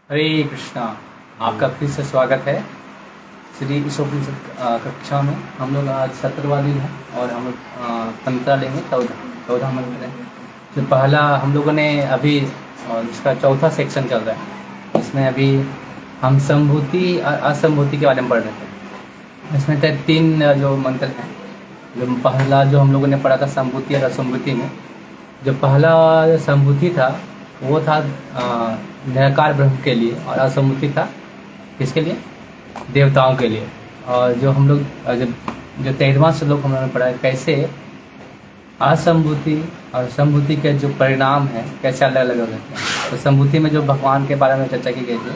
हरे कृष्णा। आपका फिर से स्वागत है श्री ईशोपनिषद कक्षा में। हम लोग आज 17 वाली है और हम लोग तंत्र लेंगे 14 मंत्र है। जो पहला हम लोगों ने अभी इसका चौथा सेक्शन चल रहा है। इसमें अभी हम संभूति और असंभूति के बारे में पढ़ रहे थे। इसमें 3 जो मंत्र हैं। जो पहला जो हम लोगों ने पढ़ा था संभूति और असंभूति में, जो पहला संभूति था वो था निराकार ब्रह्म के लिए और असंभूति था किसके लिए? देवताओं के लिए। और जो हम लोग जो 13वां श्लोक हम लोगों ने पढ़ा है कैसे असंभूति और संभूति के जो परिणाम हैं कैसे अलग अलग होते हैं। तो संभूति में जो भगवान के बारे में चर्चा की गई थी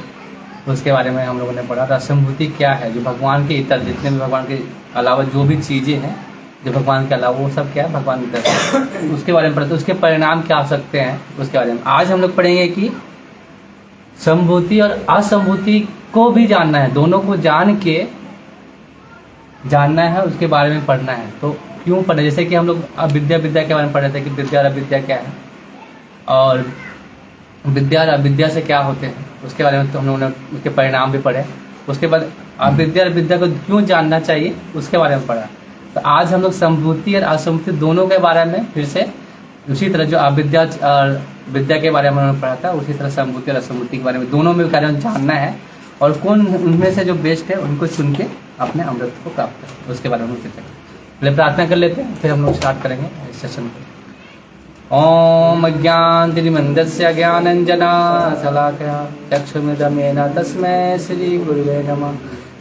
उसके बारे में हम लोगों ने पढ़ा था। असंभूति क्या है? जो भगवान के इतर जितने भी भगवान के अलावा जो भी चीज़ें हैं जो भगवान के अलावा वो सब क्या है? भगवान की तरफ उसके बारे में पढ़ते, उसके परिणाम क्या हो सकते हैं उसके बारे में। आज हम लोग पढ़ेंगे कि संभूति और असंभूति को भी जानना है, दोनों को जान के जानना है, उसके बारे में पढ़ना है। तो क्यों पढ़े? जैसे कि हम लोग अब विद्या के बारे में पढ़ रहे थे कि विद्या और अविद्या क्या है और विद्या और अविद्या से क्या होते हैं उसके बारे में तो हम लोगों ने उसके परिणाम भी पढ़े। उसके बाद अविद्या और विद्या को क्यों जानना चाहिए उसके बारे में पढ़ा। तो आज हम लोग संभूति और असंभूति दोनों के बारे में फिर से उसी तरह जो अविद्या और विद्या के बारे में उन्होंने पढ़ा था उसी तरह संभूति और असंभूति के बारे में दोनों में बारे में जानना है और कौन उनमें से जो बेस्ट है उनको चुन के अपने अमृत को प्राप्त करें उसके बारे में चर्चा करें। पहले प्रार्थना कर लेते हैं फिर हम लोग स्टार्ट करेंगे इस सेशन को। ओम अज्ञानतिमिरन्धस्य ज्ञानाञ्जना शलाकया चक्षुरुन्मीलितं तस्मै श्री गुरुवे नमः।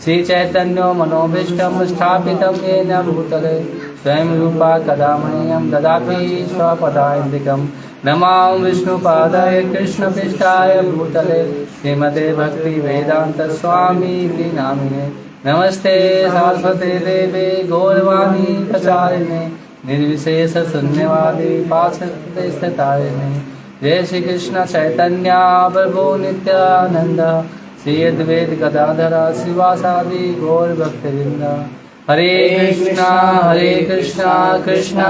श्री चैतन्य मनोभीष्टं स्थापितं येन भूतले स्वयं रूपा कदा मह्यं ददाति स्वपदान्तिकं। नमामि विष्णुपादाय कृष्णपृष्ठाय भूतले श्रीमते भक्ति वेदांत स्वामी नामिने। नमस्ते सरस्वती देवे गौरवाणी प्रचारिणे निर्विशेष शून्यवादी पाश्चात्यदेशतारिणे। जय श्री कृष्ण चैतन्य प्रभु नित्यानंद श्री अद्वैत गदाधर शिवासादि गौर भक्तवृंद। हरे कृष्णा कृष्णा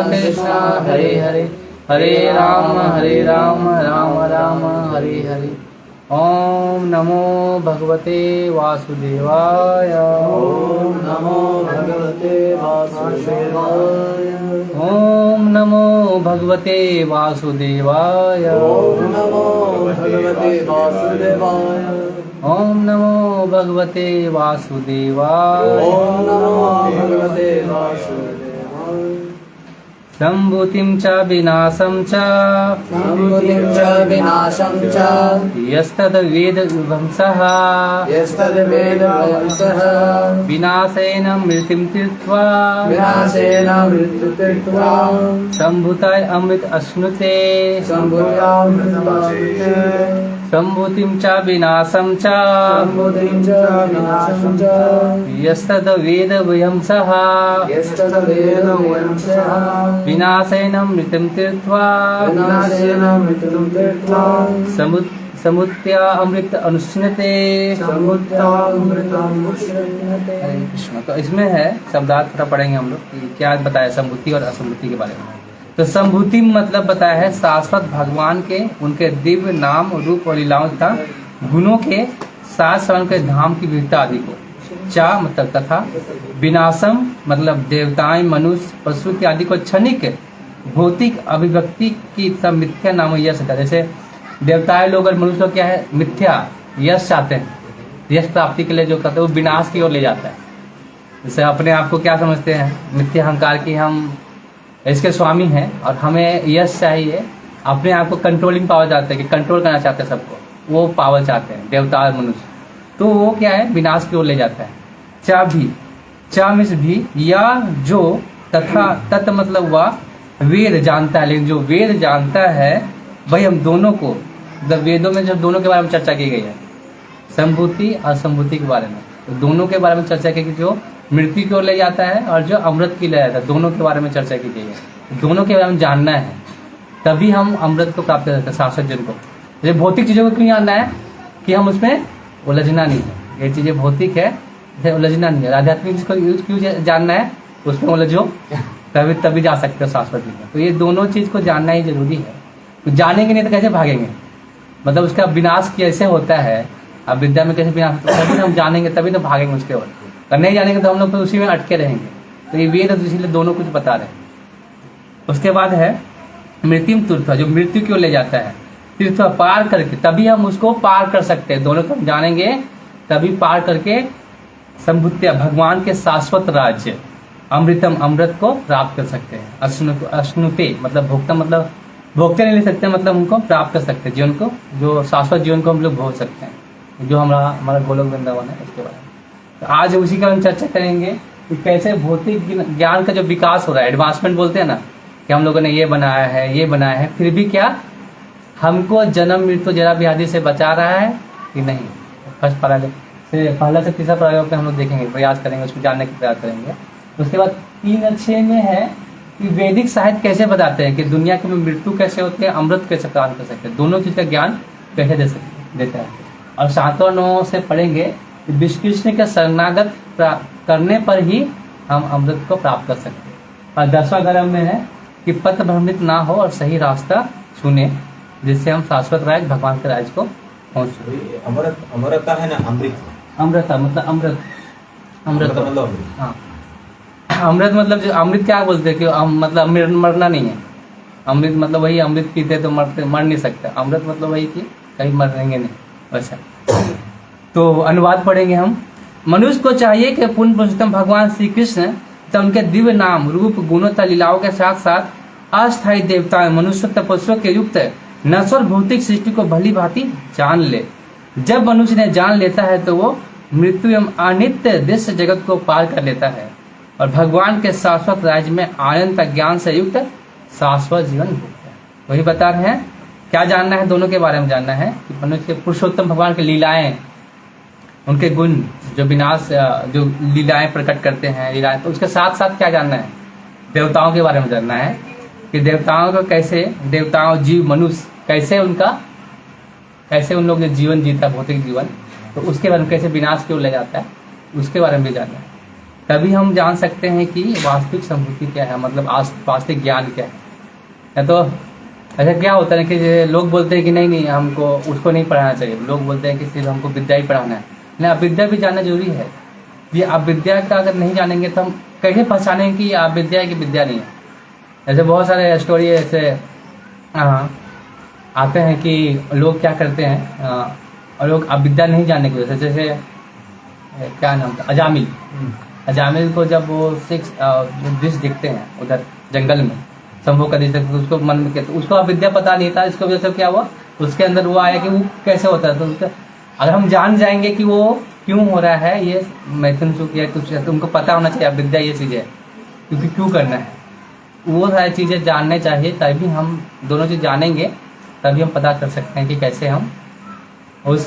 कृष्णा हरे हरे, हरे राम राम राम हरे हरे। ओम नमो भगवते वासुदेवाय। ओम नमो भगवते वासुदेवाय। ओम नमो भगवते वासुदेवाय। ओम नमो भगवते वासुदेवाय। ओम नमो भगवते वासुदेवाय। ओम नमो भगवते वासुदेवाय। संभूतिं च विनाशं च संभूतिं च विनाशं च यस्तद्वेद विभंसः यस्तद्वेदवंशः विनाशेन मृत्युं तीर्त्वा विनाशेन मृत्यु तीर्त्वा संभूताय अमृत अश्नुते। संभूतामृतमश्नुते। संभूतिं च विनाशं च संभूतिं च विनाशं च यस्तद्वेद विभंसः यस्तद्वेदवंशः विनाशेन मृत्युं तीर्त्वा विनाशेन मृत्युं तीर्त्वा समुत्या अमृत अनुष्णते। समुत्यामृतमुष्णते। हरे कृष्ण। तो इसमें है शब्दार्थ थोड़ा पढ़ेंगे हम लोग कि क्या बताया संभूति और असंभूति के बारे में। तो संभूति मतलब बताया है शाश्वत भगवान के उनके दिव्य नाम रूप और लीलाओं तथा गुणों के साथ साथ उनके धाम की विविधता आदि को। चा मतलब तथा विनाशम मतलब देवताएं मनुष्य पशु के आदि को क्षणिक भौतिक अभिव्यक्ति की तब मिथ्या नाम यश है। जैसे देवताएं लोग और मनुष्य लोग क्या है? मिथ्या यश चाहते हैं, यश प्राप्ति के लिए जो करते हैं वो विनाश की ओर ले जाता है। जैसे अपने आप को क्या समझते हैं? मिथ्या अहंकार की हम इसके स्वामी हैं और हमें यश चाहिए, अपने आप को कंट्रोलिंग पावर चाहते हैं कि कंट्रोल करना चाहते हैं सबको, वो पावर चाहते हैं देवता और मनुष्य। तो वो क्या है? विनाश की ओर ले जाता है। चा भी, चा मिस भी या जो तथा तत् मतलब वह वेद जानता है, लेकिन जो वेद जानता है वही हम दोनों को वेदों में जब दोनों के बारे में चर्चा की गई है संभूति और असंभूति के बारे में, तो दोनों के बारे में चर्चा की कि जो मृत्यु की ओर ले जाता है और जो अमृत की ले जाता है, दोनों के बारे में चर्चा की गई है। दोनों के बारे में जानना है तभी हम अमृत को प्राप्त करते हैं शाश्वत जन को। जैसे भौतिक चीज़ों को क्यों जानना है? कि हम उसमें उलझना नहीं है। ये चीज़ें भौतिक है, उलझना नहीं है। आध्यात्मिक चीज़ को क्यों जानना है? उसमें उलझो तभी जा सकते हो शाश्वत में। तो ये दोनों चीज़ को जानना ही जरूरी है। तो जानेंगे नहीं तो कैसे भागेंगे? मतलब उसका विनाश कैसे होता है अब विद्या में कैसे विनाश होता है, तभी हम जानेंगे तभी तो भागेंगे उसके ओर, अगर नहीं जानेंगे तो हम लोग तो उसी में अटके रहेंगे। तो ये वेद तो इसीलिए दोनों कुछ बता रहे हैं। उसके बाद है मृत्युम तीर्थ, जो मृत्यु की ओर ले जाता है, तीर्थ पार करके तभी हम उसको पार कर सकते हैं। दोनों को हम जानेंगे तभी पार करके संभुत्य भगवान के शाश्वत राज्य अमृतम अमृत को प्राप्त कर सकते हैं। अश्नुते मतलब भोक्ता, मतलब भोगते नहीं ले सकते, मतलब उनको प्राप्त कर सकते हैं जीवन को, जो शाश्वत जीवन को हम लोग भोग सकते हैं, जो हमारा गोलोक वृंदावन है उसके बारे में। तो आज उसी का हम चर्चा करेंगे कि कैसे भौतिक ज्ञान का जो विकास हो रहा है, एडवांसमेंट बोलते हैं ना, कि हम लोगों ने ये बनाया है ये बनाया है, फिर भी क्या हमको जन्म मृत्यु जरा व्याधि से बचा रहा है कि नहीं। फर्स्ट पहला से तीसरा पैराग्राफ में हम लोग देखेंगे, प्रयास करेंगे, उसको जानने का प्रयास करेंगे। उसके बाद 3 और 6 में है कि वैदिक साहित्य कैसे बताते हैं कि दुनिया की मृत्यु कैसे होती है, अमृत कैसे प्राप्त कर सकते हैं, दोनों चीज का ज्ञान कैसे देता है। और 7 और 9 से पढ़ेंगे कि विश्व कृष्ण के शरणागत करने पर ही हम अमृत को प्राप्त कर सकते हैं। और 10वां ग्रंथ में है कि पथ भ्रमित ना हो और सही रास्ता चुने, जिससे हम शाश्वत राज भगवान के राज को पहुंचे। अमरता है ना, अमृता मतलब अमृत, अमृत मतलब हाँ, अमृत मतलब जो अमृत क्या बोलते हैं कि मतलब मरना नहीं है। अमृत मतलब वही, अमृत पीते तो मर नहीं सकते। अमृत मतलब वही कि कहीं मरेंगे नहीं, वैसा। तो अनुवाद पढ़ेंगे हम। मनुष्य को चाहिए कि पूर्ण पुरुषोत्तम भगवान श्री कृष्ण तथा उनके दिव्य नाम रूप गुणों तथा लीलाओं के साथ साथ अस्थायी देवताओं मनुष्य तपस्या के युक्त नश्वर भौतिक सृष्टि को भली भांति जान ले। जब मनुष्य ने जान लेता है तो वो मृत्यु एवं अनित्य दृश्य जगत को पार कर लेता है और भगवान के शाश्वत राज्य में आनंद ज्ञान से युक्त शाश्वत जीवन भोगता है। वही बता रहे हैं। क्या जानना है, दोनों के बारे में जानना है कि मनुष्य के पुरुषोत्तम भगवान की लीलाएं, उनके गुण, जो विनाश, जो लीलाएं प्रकट करते हैं लीलाएं, तो उसके साथ साथ क्या जानना है, देवताओं के बारे में जानना है कि देवताओं को कैसे, देवताओं जीव मनुष्य कैसे उन लोग जो जीवन जीता भौतिक जीवन, तो उसके बारे में कैसे विनाश की ओर ले जाता है, उसके बारे में भी जानना है। तभी हम जान सकते हैं कि वास्तविक संभूति क्या है, मतलब वास्तविक ज्ञान क्या है। या तो ऐसा क्या होता है कि लोग बोलते हैं कि नहीं हमको उसको नहीं पढ़ाना चाहिए, लोग बोलते हैं कि सिर्फ हमको विद्या ही पढ़ाना है। नहीं, अविद्या भी जानना जरूरी है। ये अविद्या का अगर नहीं जानेंगे तो हम कैसे पहचानेंगे कि अविद्या है कि विद्या नहीं है। ऐसे बहुत सारे स्टोरी ऐसे आते हैं कि लोग क्या करते हैं, और लोग अविद्या नहीं जानने की वजह से, जैसे क्या नाम था, अजामिल को जब वो 6 दृश्य दिखते हैं उधर जंगल में, संभव का दृश्य, उसको मन में कहते, उसको अविद्या पता नहीं था। इसकी वजह से क्या हुआ, उसके अंदर वो आया कि वो कैसे होता है। तो उसका अगर हम जान जाएंगे कि वो क्यों हो रहा है, ये मैथुन सुख या कुछ, तो उनको पता होना चाहिए अविद्या ये चीज़ है, क्योंकि क्यों करना है, वो सारी चीज़ें जानने चाहिए। तभी हम दोनों चीज़ जानेंगे, तभी हम पता कर सकते हैं कि कैसे हम उस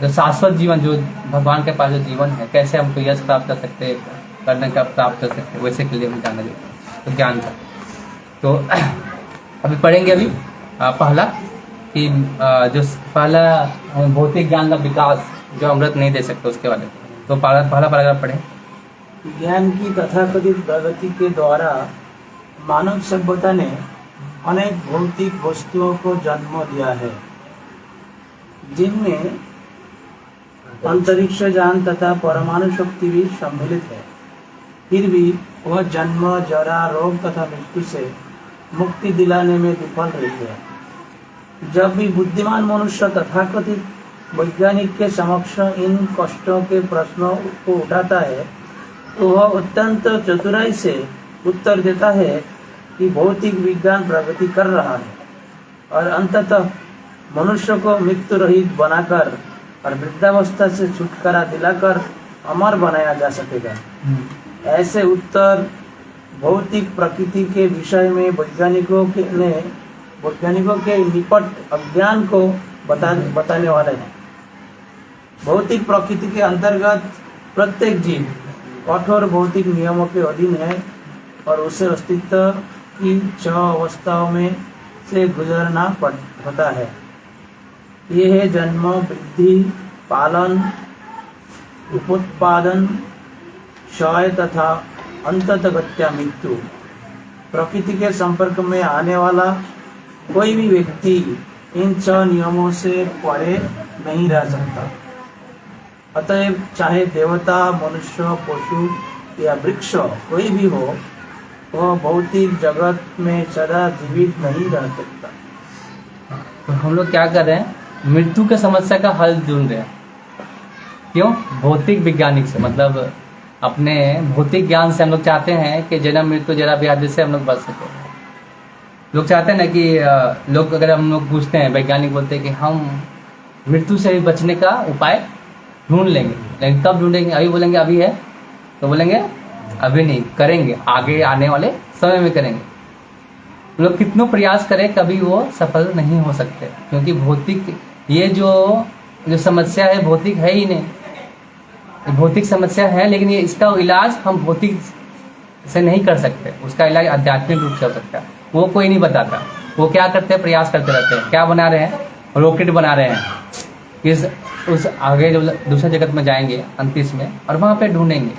जो शाश्वत जीवन, जो भगवान के पास जो जीवन है, कैसे हमको यश प्राप्त कर सकते हैं, करने का प्राप्त कर सकते हैं, वैसे के लिए हम जानना चाहिए तो ज्ञान का। तो अभी पढ़ेंगे पहला कि जो पहला भौतिक ज्ञान का विकास जो अमृत नहीं दे सकते उसके बारे में। तो पहला पैराग्राफ पढ़ें। ज्ञान की तथाकथित प्रगति के द्वारा मानव सभ्यता ने अनेक भौतिक वस्तुओं को जन्म दिया है, जिनमें अंतरिक्ष यान तथा परमाणु शक्ति भी सम्मिलित है। फिर भी वह जन्म, जरा, रोग तथा मृत्यु से मुक्ति दिलाने में विफल रही है। जब भी बुद्धिमान मनुष्य तथाकथित वैज्ञानिक के समक्ष इन कष्टों के प्रश्नों को उठाता है, तो वह अत्यंत चतुराई से उत्तर देता है कि भौतिक विज्ञान प्रगति कर रहा है और अंततः मनुष्य को मृत्यु रहित बनाकर और वृद्धावस्था से छुटकारा दिलाकर अमर बनाया जा सकेगा। ऐसे उत्तर भौतिक प्रकृति के विषय में वैज्ञानिकों के निपट अज्ञान को बताने वाले हैं। भौतिक प्रकृति के अंतर्गत प्रत्येक जीव कठोर भौतिक नियमों के अधीन है और उसे अस्तित्व की 6 अवस्थाओं में से गुजरना होता है। ये है जन्म, वृद्धि, पालन, उपोत्पादन, क्षय तथा अंततगत्या मृत्यु। प्रकृति के संपर्क में आने वाला कोई भी व्यक्ति इन 6 नियमों से परे नहीं रह सकता। अतएव चाहे देवता, मनुष्य, पशु या वृक्ष कोई भी हो, वह भौतिक जगत में सदा जीवित नहीं रह सकता। तो हम लोग क्या कर रहे हैं, मृत्यु के समस्या का हल ढूंढ रहे हैं। क्यों? भौतिक वैज्ञानिक से, मतलब अपने भौतिक ज्ञान से हम लोग चाहते हैं कि जन्म मृत्यु जरा व्याधि से हम लोग बच सके। लोग चाहते हैं ना कि लोग, अगर हम लोग पूछते हैं, वैज्ञानिक बोलते हैं कि हम मृत्यु से भी बचने का उपाय ढूंढ लेंगे, लेकिन कब ढूंढेंगे? अभी बोलेंगे अभी है, तो बोलेंगे अभी नहीं, करेंगे आगे आने वाले समय में करेंगे। लोग कितनों प्रयास करें, कभी वो सफल नहीं हो सकते, क्योंकि भौतिक ये जो समस्या है भौतिक है ही नहीं। भौतिक समस्या है, लेकिन ये इसका इलाज हम भौतिक से नहीं कर सकते, उसका इलाज आध्यात्मिक रूप से हो सकता है। वो कोई नहीं बताता। वो क्या करते हैं, प्रयास करते रहते हैं। क्या बना रहे हैं? रॉकेट बना रहे हैं। उस आगे जो दूसरे जगत में जाएंगे अंतरिक्ष में, और वहाँ पे ढूंढेंगे।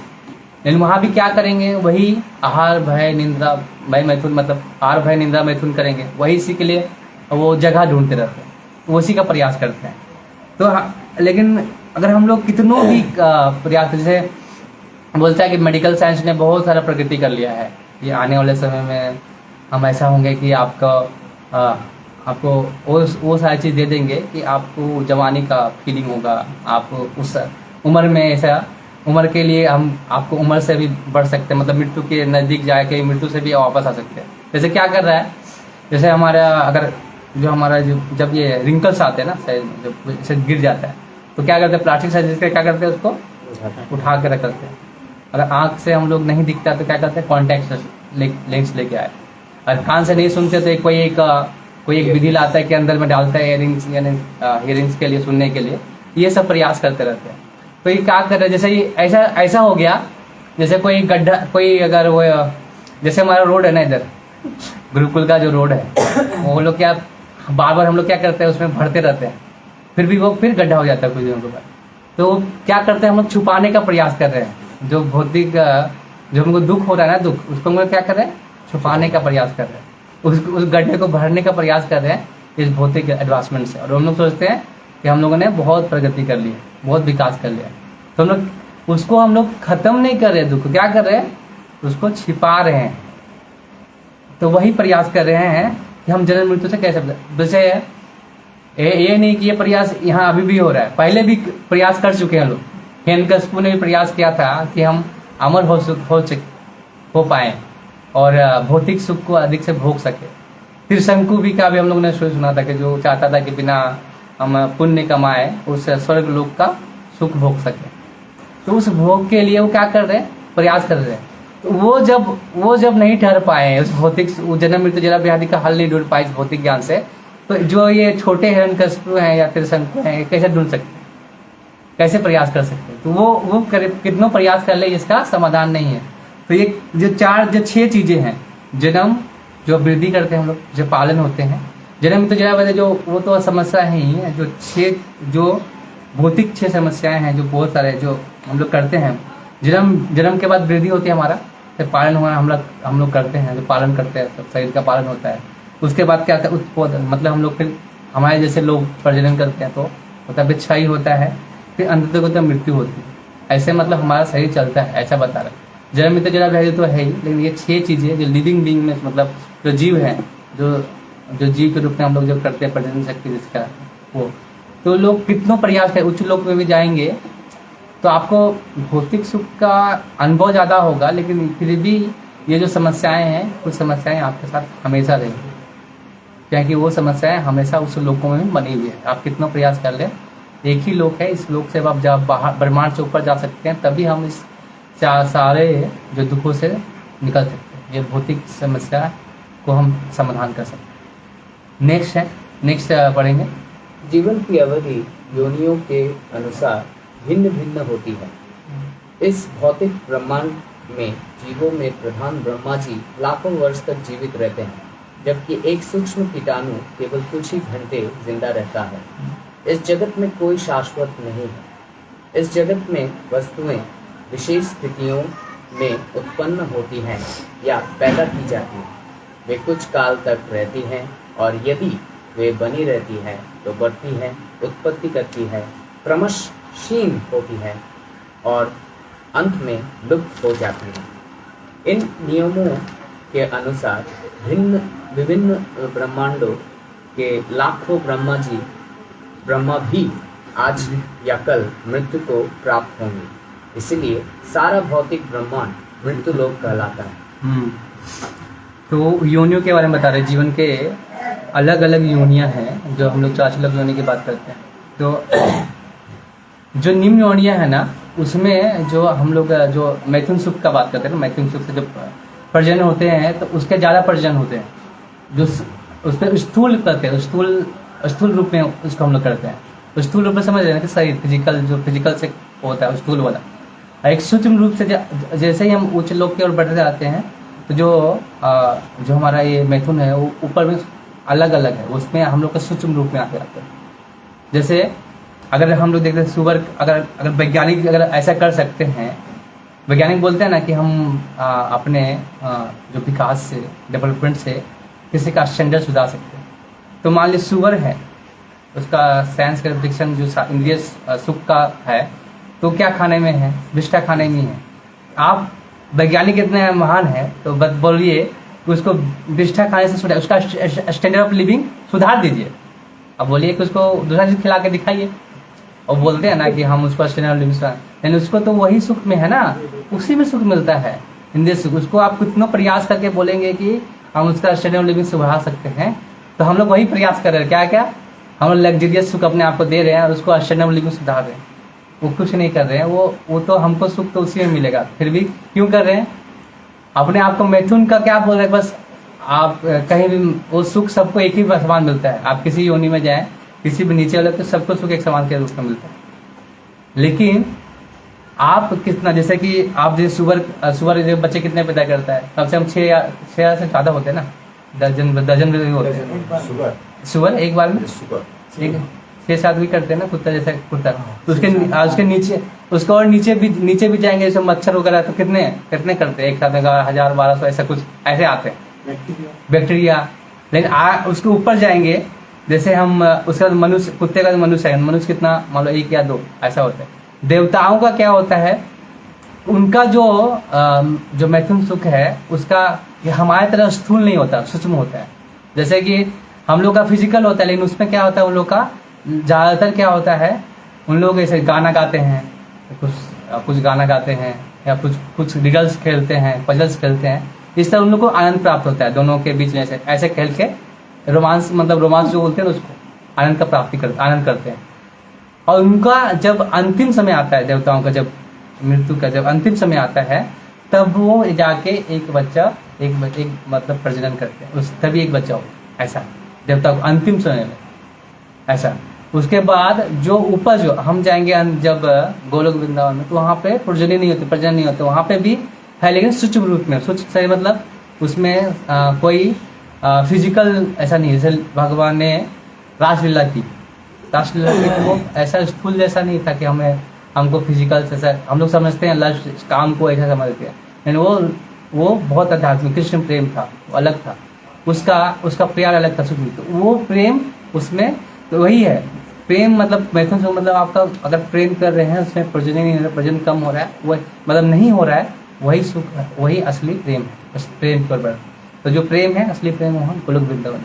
लेकिन वहाँ भी क्या करेंगे? वही आहार भय निंद्रा भय मैथुन, मतलब आहार भय निंद्रा मैथुन करेंगे। वही इसी के लिए वो जगह ढूंढते रहते हैं, वो उसी का प्रयास करते हैं। तो लेकिन अगर हम लोग कितनों भी प्रयास, जैसे बोलता है कि मेडिकल साइंस ने बहुत सारा प्रगति कर लिया है, ये आने वाले समय में हम ऐसा होंगे कि आपको वो सारी चीज़ दे देंगे कि आपको जवानी का फीलिंग होगा। आप उस उम्र में, ऐसा उम्र के लिए हम आपको उम्र से भी बढ़ सकते हैं, मतलब मृत्यु के नज़दीक जाके मृत्यु से भी वापस आ सकते हैं। जैसे क्या कर रहा है, जैसे हमारा अगर जब ये रिंकल्स आते हैं ना, जब इसे गिर जाता है, तो क्या करते हैं, प्लास्टिक सर्जरी के क्या करते हैं, उसको उठा के रख करते हैं। अगर आँख से हम लोग नहीं दिखता तो क्या करते हैं, कॉन्टैक्ट लेंस लेके आए। और कान से नहीं सुनते तो कोई एक विधि लाता है कि अंदर में डालता है इयरिंग्स, यानी इयरिंग्स के लिए, सुनने के लिए। ये सब प्रयास करते रहते हैं। तो ये क्या कर रहे हैं, जैसे ये ऐसा हो गया, जैसे कोई गड्ढा, कोई अगर वो, जैसे हमारा रोड है ना इधर, गुरुकुल का जो रोड है, वो लोग क्या बार बार हम लोग क्या करते हैं, उसमें भरते रहते हैं, फिर भी वो फिर गड्ढा हो जाता है कुछ दिनों के बाद। तो क्या करते हैं, हम लोग छुपाने का प्रयास कर रहे हैं। जो भौतिक, जो हमको दुख हो रहा है ना, दुख, उसको हम लोग क्या कर रहे हैं, छुपाने का प्रयास कर रहे हैं। उस गड्ढे को भरने का प्रयास कर रहे हैं इस भौतिक एडवांसमेंट से। और हम लोग सोचते हैं कि हम लोगों ने बहुत प्रगति कर ली है, बहुत विकास कर लिया है, तो हम लोग उसको हम लोग खत्म नहीं कर रहे, दुख क्या कर रहे हैं, उसको छिपा रहे हैं। तो वही प्रयास कर रहे हैं कि हम जन्म मृत्यु से कैसे, वैसे ये नहीं कि ये प्रयास यहाँ अभी भी हो रहा है, पहले भी प्रयास कर चुके हैं लोग। हिरण्यकशिपु ने भी प्रयास किया था कि हम अमर हो पाए और भौतिक सुख को अधिक से भोग सके। त्रिशंकु भी का भी हम लोग ने सुना था कि जो चाहता था कि बिना हम पुण्य कमाए उस स्वर्ग लोक का सुख भोग सके। तो उस भोग के लिए वो क्या कर रहे हैं, प्रयास कर रहे हैं। तो वो जब नहीं ठहर पाए, उस भौतिक जन्म मृत्यु जरा व्याधि का हल नहीं ढूंढ पाए इस भौतिक ज्ञान से, तो जो ये छोटे हिरण्यकशिपु हैं या त्रिशंकु हैं, कैसे ढूंढ सकते हैं, कैसे प्रयास कर सकते हैं? तो वो कितनों प्रयास कर ले, इसका समाधान नहीं है। तो ये जो 6 चीजें हैं, जन्म जो वृद्धि करते हैं हम लोग, जो पालन होते हैं, जन्म तो जरा वजह जो वो तो समस्या है ही है, जो भौतिक 6 समस्याएं हैं, जो बहुत सारे जो हम लोग करते हैं। जन्म के बाद वृद्धि होती है हमारा, फिर पालन हुआ हम लोग करते हैं, जो पालन करते हैं, सब शरीर का पालन होता है। उसके बाद क्या होता है, उत्पादन, मतलब हम लोग फिर हमारे जैसे लोग प्रजनन करते हैं, तो होता है क्षय होता है, फिर अंत तक होता है मृत्यु होती है। ऐसे मतलब हमारा शरीर चलता है, ऐसा बता रहा है। जन्म मृत्यु जरा व्याधि तो है ही, लेकिन ये 6 चीजें जो लिविंग बीइंग में, मतलब जो जीव है, जो जीव के रूप में हम लोग जो करते हैं प्रजनन शक्ति जिसका, वो तो लोग कितनों प्रयास करें, उच्च लोक में भी जाएंगे तो आपको भौतिक सुख का अनुभव ज़्यादा होगा, लेकिन फिर भी ये जो समस्याएं हैं, कुछ समस्याएं आपके साथ हमेशा रहेंगी, क्योंकि वो समस्याएं हमेशा उस लोकों में भी बनी हुई है। आप कितना प्रयास कर लें, एक ही लोक है, इस लोक से आप जब बाहर ब्रह्मांड से ऊपर जा सकते हैं, तभी हम इस सारे जो दुखों से निकल सकते हैं। ये भौतिक समस्या को हम समाधान कर सकते हैं। नेक्स्ट पढ़ेंगे। जीवन की अवधि योनियों के अनुसार भिन्न भिन्न होती है। इस भौतिक ब्रह्मांड में जीवों में प्रधान ब्रह्मा जी लाखों वर्ष तक जीवित रहते हैं, जबकि एक सूक्ष्म कीटाणु केवल कुछ ही घंटे जिंदा रहता है। इस जगत में कोई शाश्वत नहीं है। इस जगत में वस्तुएं विशेष स्थितियों में उत्पन्न होती हैं या पैदा की जाती हैं। वे कुछ काल तक रहती हैं और यदि वे बनी रहती हैं तो बढ़ती हैं, उत्पत्ति करती है, क्रमश क्षीण होती है और अंत में लुप्त हो जाती है। इन नियमों के अनुसार विभिन्न ब्रह्मांडों के लाखों ब्रह्मा भी आज या कल मृत्यु को प्राप्त होंगे। इसलिए सारा भौतिक ब्रह्मांड मृत्यु लोक कहलाता है। तो योनियों के बारे में बता रहे, जीवन के अलग अलग योनियां हैं जो हम लोग 4 अलग योनि की बात करते हैं। तो जो निम्न योनियां है ना, उसमें जो हम लोग जो मैथुन सुख का बात करते हैं ना, मैथुन सुख से जो प्रजनन होते हैं तो उसके ज़्यादा प्रजनन होते हैं, जो उस पर स्थूल करते हैं, स्थूल रूप में उसको हम लोग करते हैं। तो स्थूल रूप में समझ रहे हैं कि शरीर फिजिकल से होता है स्थूल वाला। एक सूक्ष्म रूप से जैसे ही हम उच्च लोक की ओर बढ़ते जाते हैं तो जो हमारा ये मैथुन है वो ऊपर में अलग अलग है, उसमें हम लोग का सूक्ष्म रूप में आते जाते हैं। जैसे अगर हम लोग देखते हैं सुअर, अगर वैज्ञानिक अगर ऐसा कर सकते हैं, वैज्ञानिक बोलते हैं ना कि हम अपने जो विकास से, डेवलपमेंट से किसी का स्टैंडर्ड सुधार सकते हैं। तो मान लीजिए सुअर है, उसका साइंस का प्रिडिक्शन जो इंद्रिय सुख का है, तो क्या खाने में है? विष्ठा खाने में है। आप वैज्ञानिक इतने महान है तो बोलिए कि उसको विष्ठा खाने से सुधार, उसका स्टैंडर्ड ऑफ लिविंग सुधार दीजिए। अब बोलिए कि उसको दूसरा चीज खिला के दिखाइए, और बोलते हैं ना कि हम उसको स्टैंडर्ड ऑफ लिविंग सुधार, लेकिन उसको तो वही सुख में है ना, उसी में सुख मिलता है इंद्रिय सुख। उसको आप कितना प्रयास करके बोलेंगे कि हम उसका स्टैंडर्ड ऑफ लिविंग सुधार सकते हैं, तो हम लोग वही प्रयास कर रहे हैं। क्या हम लोग लग्जरियस सुख अपने आप को दे रहे हैं और उसको स्टैंडर्ड ऑफ लिविंग सुधार रहे हैं। वो कुछ नहीं कर रहे हैं, वो तो हमको सुख तो उसी में मिलेगा, फिर भी क्यों कर रहे हैं? अपने आप को मैथुन का क्या बोल रहे हैं? बस आप कहीं भी वो सुख सबको एक ही समान मिलता है। आप किसी योनि में जाएं, किसी भी नीचे वाले, तो सबको सुख एक समान के रूप में मिलता है। लेकिन आप कितना, जैसे कि आप जैसे सुअर बच्चे कितने पैदा करता है? कम से कम 6 से ज़्यादा होते हैं ना, दर्जन भी होते हैं सुअर एक बार में। 6-7 भी करते हैं ना, कुत्ता जैसे कुत्ता। तो उसके नीचे, उसको और नीचे भी जाएंगे, जैसे मच्छर वगैरह, तो कितने करते हैं एक साथ में? 1000-1200 ऐसा कुछ ऐसे आते हैं बैक्टीरिया। लेकिन उसके ऊपर जाएंगे, जैसे हम उसके बाद मनुष्य, कुत्ते का मनुष्य है, मनुष्य कितना, मान लो 1 या 2 ऐसा होता है। देवताओं का क्या होता है? उनका जो मैथुन सुख है उसका हमारे तरह स्थूल नहीं होता, सूक्ष्म होता है। जैसे कि हम लोग का फिजिकल होता है, लेकिन उसमें क्या होता है, उन लोग का ज़्यादातर क्या होता है, उन लोग ऐसे गाना गाते हैं, कुछ गाना गाते हैं, या कुछ रिडल्स खेलते हैं, पजल्स खेलते हैं। इस तरह उन लोग को आनंद प्राप्त होता है दोनों के बीच में, ऐसे खेल के रोमांस जो बोलते हैं उसको आनंद करते हैं। और उनका जब अंतिम समय आता है, देवताओं का जब मृत्यु का जब अंतिम समय आता है, तब वो जाके एक बच्चा मतलब प्रजनन करते हैं, तभी एक बच्चा हो, ऐसा देवता को अंतिम समय में ऐसा। उसके बाद जो ऊपर जो हम जाएंगे जब गोलोक वृंदावन में, तो वहाँ पे प्रजनन नहीं होते, वहाँ पे भी है, लेकिन सूक्ष्म रूप में। सूक्ष्म से मतलब उसमें कोई फिजिकल ऐसा नहीं। जैसे भगवान ने रासलीला की, तो वो ऐसा स्थूल जैसा नहीं था कि हमको फिजिकल से हम लोग समझते हैं, लस्ट काम को ऐसा समझते हैं, लेकिन वो बहुत आध्यात्मिक कृष्ण प्रेम था, वो अलग था, उसका प्यार अलग था, सूक्ष्म। वो प्रेम उसमें तो वही है प्रेम, मतलब मैथुन सुख मतलब आपका अगर प्रेम कर रहे हैं, उसमें प्रजनन कम हो रहा है, वो मतलब नहीं हो रहा है, वही सुख, वही असली प्रेम है, प्रेम पर बढ़। तो जो प्रेम है, असली प्रेम, वो हम गोलोक वृंदावन।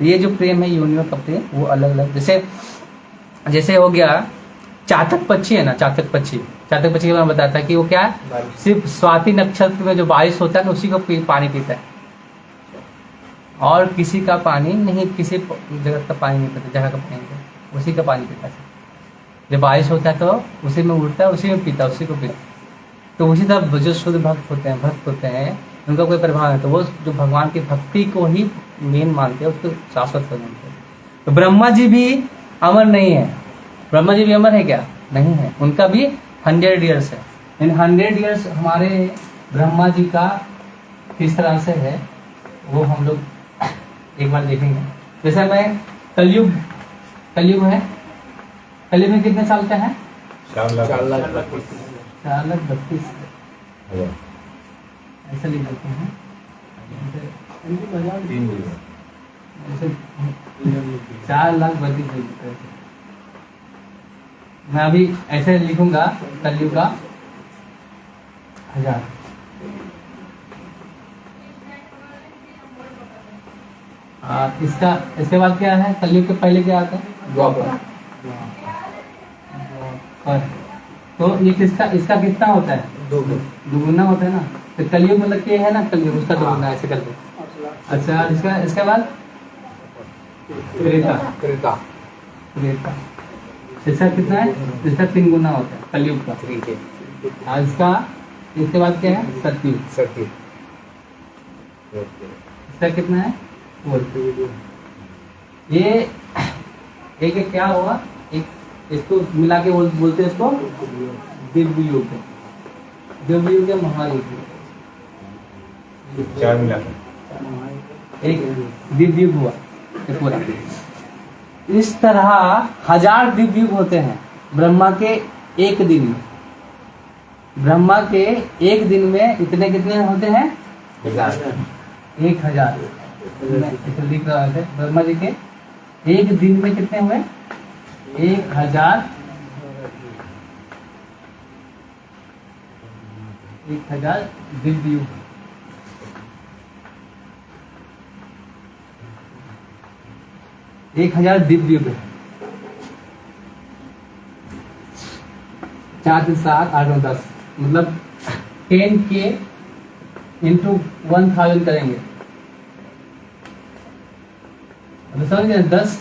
ये जो प्रेम है योनियों का प्रेम, वो अलग अलग। जैसे हो गया चातक पक्षी है ना, चातक पक्षी के बारे में बताता है कि वो क्या है, सिर्फ स्वाति नक्षत्र में जो बारिश होता है ना, उसी को पानी पीता है, और किसी का पानी नहीं, किसी जगह का पानी नहीं पीता, जगह का पानी नहीं, उसी का पानी पीता है। जब बारिश होता है तो उसी में उठता है, उसी में पीता है, उसी को पीता है। तो उसी तरह जो शुद्ध भक्त होते हैं उनका कोई प्रभाव है, तो वो जो भगवान की भक्ति को ही मेन मानते हैं, उसको शाश्वत मानते हैं। तो ब्रह्मा जी भी अमर नहीं है। ब्रह्मा जी भी अमर है क्या? नहीं है, उनका भी 100 ईयर्स है। इन 100 ईयर्स हमारे ब्रह्मा जी का किस तरह से है, वो हम लोग एक बार देखेंगे। जैसे मैं कलयुग है, कलयुग में कितने साल का है? 4,32,000 ऐसा लिख देते हैं। 4,32,000 मैं अभी ऐसे लिखूंगा कलयुग का 1000। इसका इसके बाद क्या है? कलयुग के पहले क्या आता है? द्वापर। और तो ये किसका इसका कितना होता है? दुगुना होता है ना। तो कलयुग मतलब क्या है ना, कलयुग उसका दुगुना ऐसे करके। अच्छा इसका इसके बाद त्रेता। त्रेता। त्रेता इसका कितना है? इसका 3 गुना होता है कलयुग का। ठीक है। और इसका इसके बाद क्या है? सतयुग। सत्य। इसका कितना है? 4। ये एक क्या हुआ, एक इसको मिला के बोलते हैं इसको दिव्य युग। दिव्य युग या महायुग। 4 मिलाकर एक दिव्य युग हुआ ये पूरा। इस तरह 1000 दिव्य युग होते हैं ब्रह्मा के एक दिन में। ब्रह्मा के एक दिन में इतने कितने होते हैं? 1000। लिख रहा है ब्रह्मा जी के एक दिन में कितने हुए? 1000 दिव्य युग। एक 1000 दिव्य युग। 4 से 7 8 9 10 मतलब 10K इंटू 1000 करेंगे। समझ गए? 10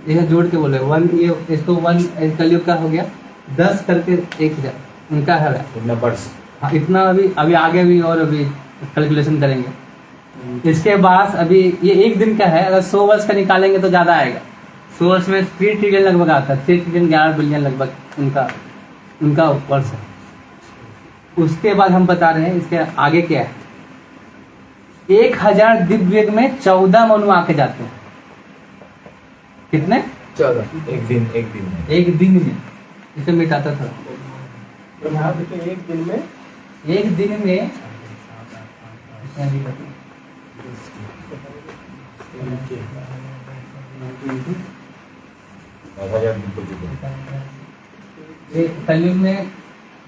ये जोड़ के बोले 1 ये इसको 1 कलयुग का हो गया 10 करके 1000 उनका है। इतना वर्ष। हाँ इतना अभी आगे भी और अभी कैलकुलेशन करेंगे। इसके बाद अभी ये एक दिन का है, अगर 100 वर्ष का निकालेंगे तो ज्यादा आएगा। 100 वर्ष में 3 ट्रिलियन लगभग आता है। 3 ट्रिलियन 11 बिलियन लगभग उनका वर्ष है। उसके बाद हम बता रहे हैं इसके आगे क्या है। 1000 दिव्य युग में 14 मनु आके जाते हैं। कितने? 14। एक दिन में एक दिन में। इसे मिटाता था यहाँ देखिए एक दिन में ये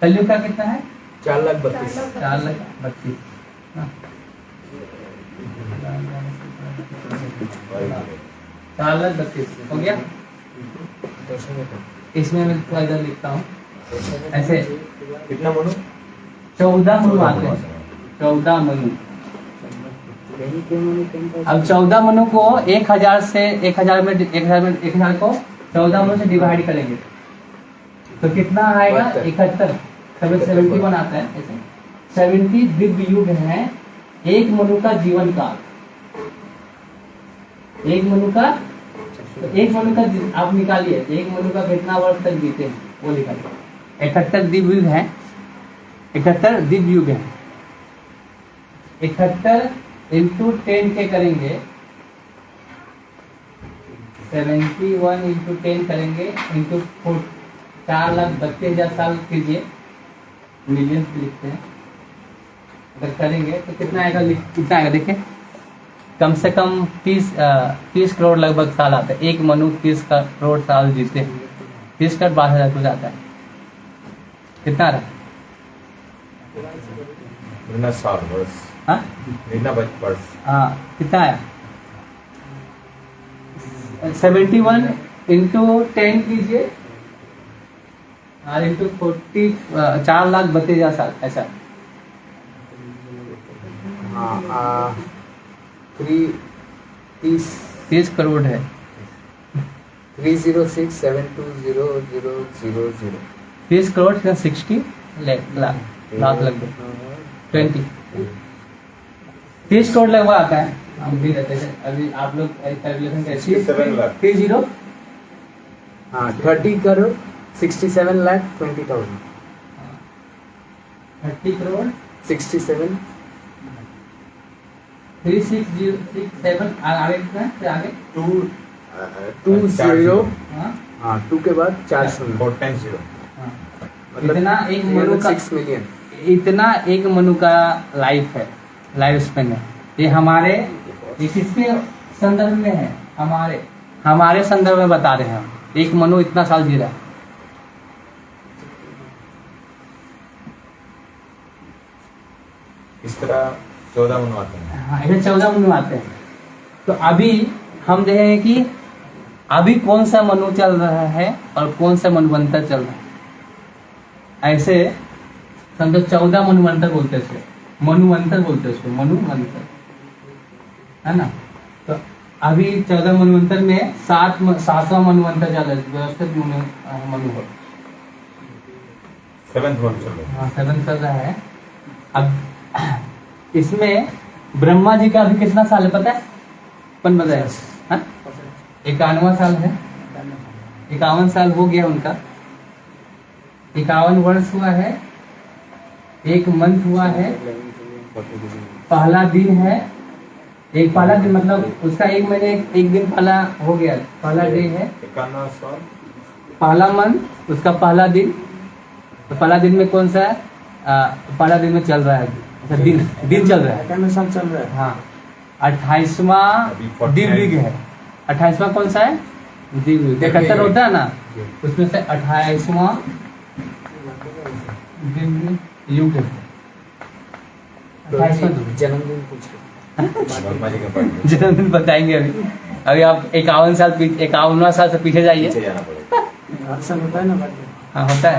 कलयुग का कितना है? 4,32,000। 4,32,000। हाँ। 4,32,000 हो गया। इसमें मैं थोड़ा इधर लिखता हूँ ऐसे। कितना मनु? 14 मनु आते हैं। 14 मनु। अब 14 मनु को 1000 से 1000 में 1000 को 14 मनु से डिवाइड करेंगे तो कितना आएगा? 71। 71 आता है ऐसे। 70 दिव्य युग है एक मनु का जीवन काल। एक मनु का आप निकालिए एक मनु का कितना वर्ष तक जीते हैं वो निकालिए। 71 दिव्य युग है। 71 दिव्य युग है। 71 इंटू 10 के करेंगे 71 इंटू 10 करेंगे इंटू 4,32,000 साल कीजिए। मिलियन लिखते हैं अगर करेंगे तो कितना आएगा? कितना आएगा देखिए। कम से कम 30 करोड़ लगभग साल आता है। एक मनु 30 करोड़ साल जीते हैं। 30 करोड़ 12,000 कुछ आता है। कितना आ रहा है? साल वर्ष। हाँ वर्ष। हाँ कितना आया? 71 इंटू 10 कीजिए और इंटू 40 4,32,000 साल ऐसा। हाँ 30 करोड़ है। 306,720,000। 30 करोड़ 60 लाख लगभग 20 30 करोड़ लगभग आता है। हम भी रहते हैं अभी आप लोग कैलकुलेशन कैसे? 67 लाख। 30 हाँ 30 करोड़ 67,20,000। 30 करोड़ 67 3607 आगे कितना है? आगे 20। हाँ हाँ 2 के बाद 4 शून्य। 4 times 0। हाँ। मतलब इतना एक मनु का 6 मिलियन। इतना एक मनु का लाइफ है, लाइफ स्पेन है। ये हमारे ये किसके संदर्भ में है? हमारे संदर्भ में बता रहे हैं हम। एक मनु इतना साल जी रहा है। इस तरह 14 मनु आते हैं। हाँ, ऐसे 14 मनु आते हैं। तो अभी हम देखेंगे कि अभी कौन सा मनु चल रहा है और कौन सा मनुवंतर चल रहा है। ऐसे समझो 14 मनुवंतर बोलते हैं इसको, मनुवंतर बोलते हैं इसको, मनुवंतर, है ना। तो अभी 14 मनुवंतर में 7वां मनुवंतर चल रहा है, व्यवस्थित मनु हो। 7th मनु चल रहा है। हाँ, 7 चल रहा है। अब इसमें ब्रह्मा जी का अभी कितना साल है पता है? कौन बताया? हाँ? 51वां साल है। 51 साल हो गया उनका। 51 वर्ष हुआ है, 1 मंथ हुआ है, पहला दिन है, एक पहला दिन मतलब उसका 1 महीने 1 दिन पहला हो गया, पहला डे है, 51 साल, पहला मंथ, उसका पहला दिन। तो पहला दिन में कौन सा है? पहला दिन में चल रहा है, अच्छा, दिन चल रहा है। 51 साल चल रहा है। हाँ, 28वां अभी 49 दिव्युग है। 28वां कौन सा है? दिव्युग। 71 होता है ना, उसमें से 28वां दिव्य युग है। 28वां दिव्य। जन्मदिन पूछो। ब्रह्मा जी का बर्थडे। जन्मदिन बताएंगे अभी आप 51 साल से पीछे जाइए। पीछे जाना पड़ेगा। हर साल होता है ना बर्थडे। हाँ, होता है।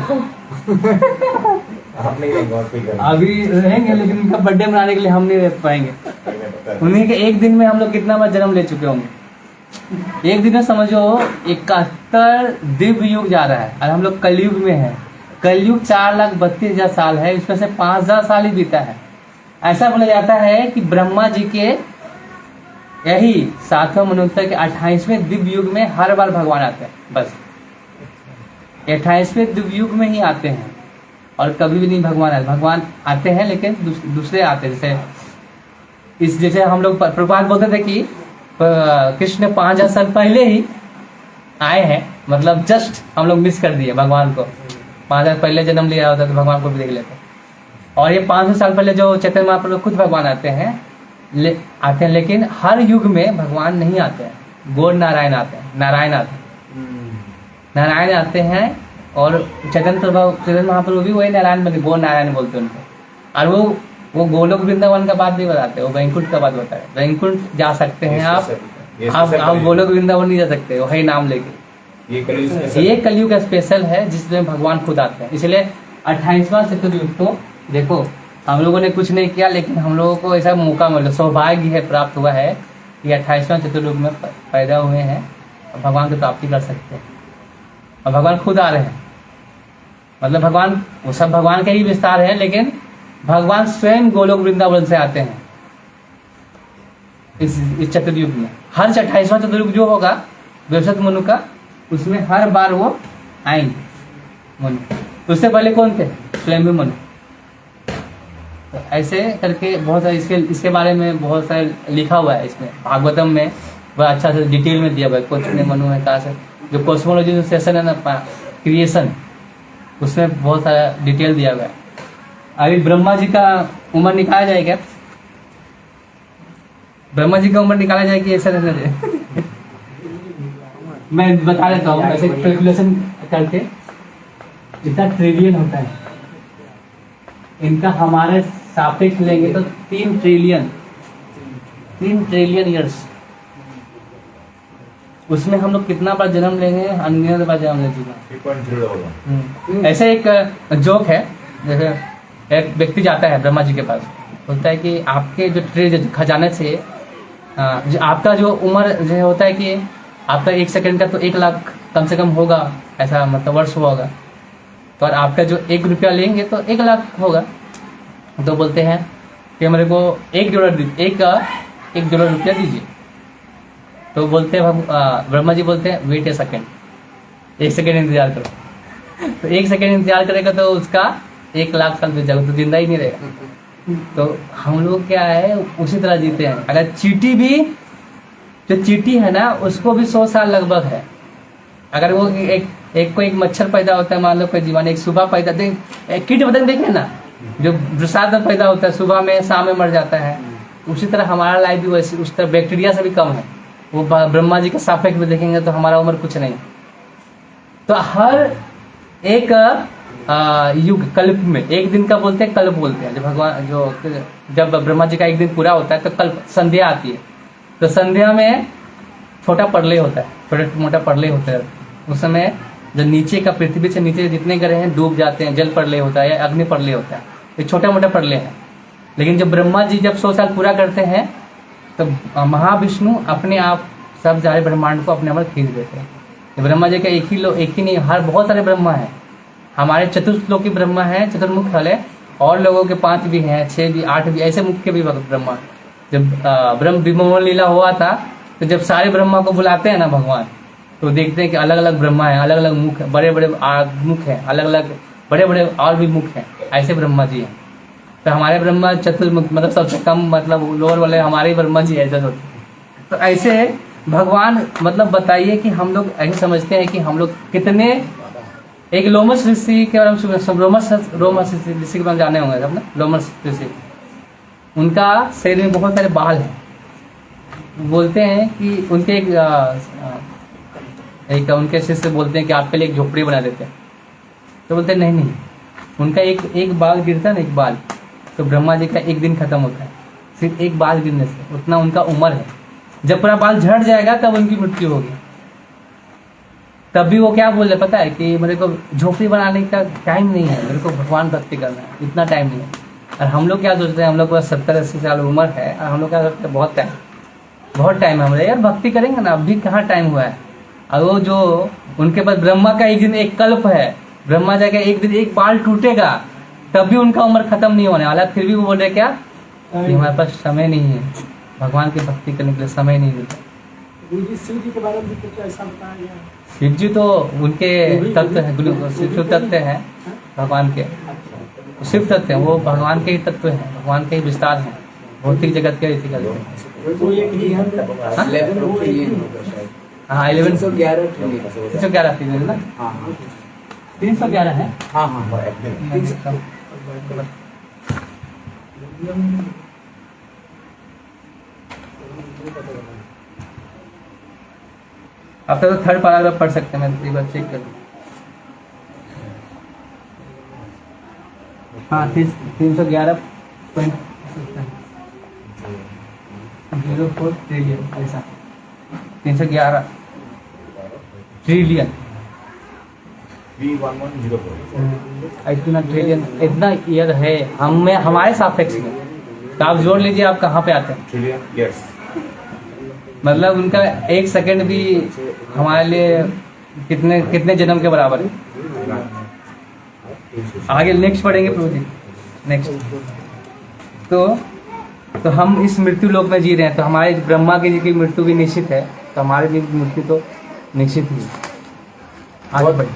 आप नहीं रहेंगे और कोई करेगा। अभी रहेंगे लेकिन उनका बर्थडे मनाने के लिए हम नहीं रह पाएंगे। हमें पता है। उन्हीं के एक दिन में हम लोग कितना बार जन्म ले चुके होंगे। एक दिन में समझो 71 दिव्य युग जा रहा है और हम लोग कलयुग में हैं। कलयुग 4,32,000 साल है, इसमें से 5,000 साल ही बीता है। ऐसा बोला जाता है कि ब्रह्मा जी के यही 7वें मन्वंतर के 28वें दिव्य युग में हर बार भगवान आते हैं। बस 28वें दिव्य युग में ही आते हैं और कभी भी नहीं भगवान आते। भगवान आते हैं लेकिन दूसरे आते हैं। जैसे हम लोग प्रभुपाद बोलते थे कि कृष्ण 5,000 साल पहले ही आए हैं, मतलब जस्ट हम लोग मिस कर दिए भगवान को। 5,000 पहले जन्म लिया होता तो भगवान को भी देख लेते। और ये 500 साल पहले जो चैतन्य महाप्रभु खुद भगवान आते हैं लेकिन हर युग में भगवान नहीं आते हैं। गौर नारायण आते हैं, नारायण आते हैं। और चैतन्य महाप्रभु भी वही नारायण बने, गौर नारायण बोलते हैं उनको। और वो गोलोक वृंदावन का बात नहीं बताते, वो वैकुंठ का बात बताए। वैकुंठ जा सकते हैं आप गोलोक वृंदावन नहीं जा सकते, वही नाम लेके। ये कलयुग का स्पेशल है जिसमें भगवान खुद आते हैं। इसलिए 28वां चतुर्युग तो देखो हम लोगों ने कुछ नहीं किया लेकिन हम लोगों को ऐसा मौका मिला, सौभाग्य है, प्राप्त हुआ है कि 28वां चतुर्युग में पैदा हुए हैं और भगवान की प्राप्ति कर सकते हैं। और भगवान खुद आ रहे हैं, मतलब भगवान वो सब भगवान के ही विस्तार है लेकिन भगवान स्वयं गोलोक वृंदावन से आते हैं इस चतुर्युग में। हर 28वां चतुर्युग जो होगा व्यवस्थित मनु का, उसमें हर बार वो आएंगे मनु। उससे पहले कौन थे? स्वयं मनु। तो ऐसे करके बहुत सारे इसके बारे में बहुत सारे लिखा हुआ है इसमें, भागवतम में बड़ा अच्छा से डिटेल में दिया हुआ है। कुछ मनु है कहाँ से, जो कॉस्मोलॉजी जो सेशन है ना क्रिएशन, उसमें बहुत सारा डिटेल दिया हुआ है। अभी ब्रह्मा जी का उम्र निकाला जाए क्या? ब्रह्मा जी का उम्र निकाला जाए कि ऐसा रहना चाहिए? मैं बता देता हूँ ऐसे कैलकुलेशन करके। जितना ट्रिलियन होता है इनका हमारे सापेक्ष लेंगे तो 3 ट्रिलियन ईयर्स। उसमें हम लोग कितना बार जन्म लेंगे? अनगिनत बार जन्म ले चुका। ऐसे एक जोक है, जैसे एक व्यक्ति जाता है ब्रह्मा जी के पास, बोलता है कि आपके जो खजाने से जो आपका जो उम्र जो होता है कि आपका 1 सेकंड का तो 1 लाख कम से कम होगा, ऐसा मतलब वर्ष होगा। तो और आपका जो 1 रुपया लेंगे तो 1 लाख होगा। तो बोलते हैं कि मेरे को $1 रुपया दीजिए। तो बोलते हैं ब्रह्मा जी बोलते हैं वेट ए सेकेंड, 1 सेकेंड इंतजार करो। तो 1 सेकेंड इंतजार करेगा तो उसका 1 लाख साल बीत जाएगा, तो जिंदा ही नहीं रहेगा। तो हम लोग क्या है उसी तरह जीते हैं। अगर चींटी भी, जो चींटी है ना उसको भी 100 साल लगभग है। अगर वो एक मच्छर पैदा होता है, मान लो कोई जीवाणु, एक सुबह पैदा, कीट पतंग देखे ना जो बरसात में पैदा होता है, सुबह में शाम में मर जाता है, उसी तरह हमारा लाइफ भी वैसे उस तरह बैक्टीरिया से भी कम है। वो ब्रह्मा जी के सापेक्ष में देखेंगे तो हमारा उम्र कुछ नहीं। तो हर एक युग कल्प में, एक दिन का बोलते हैं कल्प बोलते हैं, जब भगवान जो जब ब्रह्मा जी का एक दिन पूरा होता है तो कल्प संध्या आती है। तो संध्या में छोटा प्रलय होता है, छोटा मोटा प्रलय होता है। उस समय जो नीचे का, पृथ्वी से नीचे जितने ग्रह हैं डूब जाते हैं, जल प्रलय होता है या अग्नि प्रलय होता है, ये छोटा मोटा प्रलय है। लेकिन जब ब्रह्मा जी जब 100 साल पूरा करते हैं तो महाविष्णु अपने आप सब सारे ब्रह्मांड को अपने आप खींच देते हैं। तो ब्रह्मा जी का एक ही नहीं, हर बहुत सारे ब्रह्मा हैं। हमारे चतुर्लोकी ब्रह्मा है, चतुर्मुख वाले, और लोगों के 5 भी हैं, 6 भी, 8 भी, ऐसे मुख के भी ब्रह्मा। जब ब्रह्म विमोहन लीला हुआ था तो जब सारे ब्रह्मा को बुलाते हैं ना भगवान, तो देखते हैं कि अलग अलग ब्रह्मा है, अलग अलग मुख है, बड़े बड़े मुख हैं, अलग अलग बड़े बड़े और भी मुख हैं, ऐसे ब्रह्मा जी हैं। तो हमारे ब्रह्मा चतुर्मुख, मतलब सबसे कम, मतलब लोअर वाले हमारे ब्रह्मा जी ऐसे होते हैं। तो ऐसे भगवान, मतलब बताइए कि हम लोग ऐसे समझते हैं कि हम लोग कितने, एक लोमस ऋषि के बारे में रोमस ऋषि के बारे में जाने होंगे सब ना, लोमस ऋषि, उनका शरीर में बहुत सारे बाल हैं। बोलते हैं कि उनके एक उनके शिष्य बोलते हैं कि आपके लिए एक झोपड़ी बना देते हैं। तो बोलते हैं नहीं, उनका एक बाल गिरता है ना, एक बाल, तो ब्रह्मा जी का एक दिन खत्म होता है, सिर्फ एक बाल गिरने से, उतना उनका उम्र है। जब पूरा बाल झड़ जाएगा तब उनकी मृत्यु होगी। तब भी वो क्या बोल रहे पता है कि मेरे को झोपड़ी बनाने का टाइम नहीं है, मेरे को भगवान भक्ति करना है, इतना टाइम नहीं है। और हम लोग क्या सोचते हैं, हम लोग को 70-80 साल उम्र है और हम लोग क्या सोचते हैं बहुत टाइम है हमारे, यार भक्ति करेंगे ना, अभी कहाँ टाइम हुआ है। और वो जो उनके पास ब्रह्मा का एक दिन एक कल्प है, ब्रह्मा जी का एक दिन एक बाल टूटेगा तब भी उनका उम्र खत्म नहीं होने वाला, फिर भी वो बोल रहे क्या कि हमारे पास समय नहीं है, भगवान की भक्ति करने के लिए समय नहीं मिलता। शिव जी के बारे में भी कुछ ऐसा बताया गया है? शिव जी तो उनके तत्व है, शिव तत्व है भगवान के, शिव तत्व है, वो भगवान के ही तत्व है, भगवान के ही विस्तार है, भौतिक जगत के इसी का। वो एक ही है। 11 ट्रिलियन होगा शायद। हाँ 11 311 ट्रिलियन। 311 ट्रिलियन ना, हाँ 311 है। हाँ हाँ हाँ। आप तो थर्ड पैराग्राफ पढ़ सकते हैं, मैं एक बार चेक कर लूँ। हाँ 311.04 ट्रिलियन, ऐसा 311 ट्रिलियन, 31104 इतना ट्रिलियन, इतना ईयर है हमारे सापेक्ष में। तो आप जोड़ लीजिए आप कहाँ पे आते हैं, ट्रिलियन ईयर्स। मतलब उनका एक सेकंड भी हमारे लिए कितने जन्म के बराबर है। आगे नेक्स्ट पढ़ेंगे प्रभु जी, नेक्स्ट। तो हम इस मृत्यु लोक में जी रहे हैं, तो हमारे ब्रह्मा की जी की मृत्यु भी निश्चित है, तो हमारे जी की मृत्यु तो निश्चित ही है। आगे बढ़िए।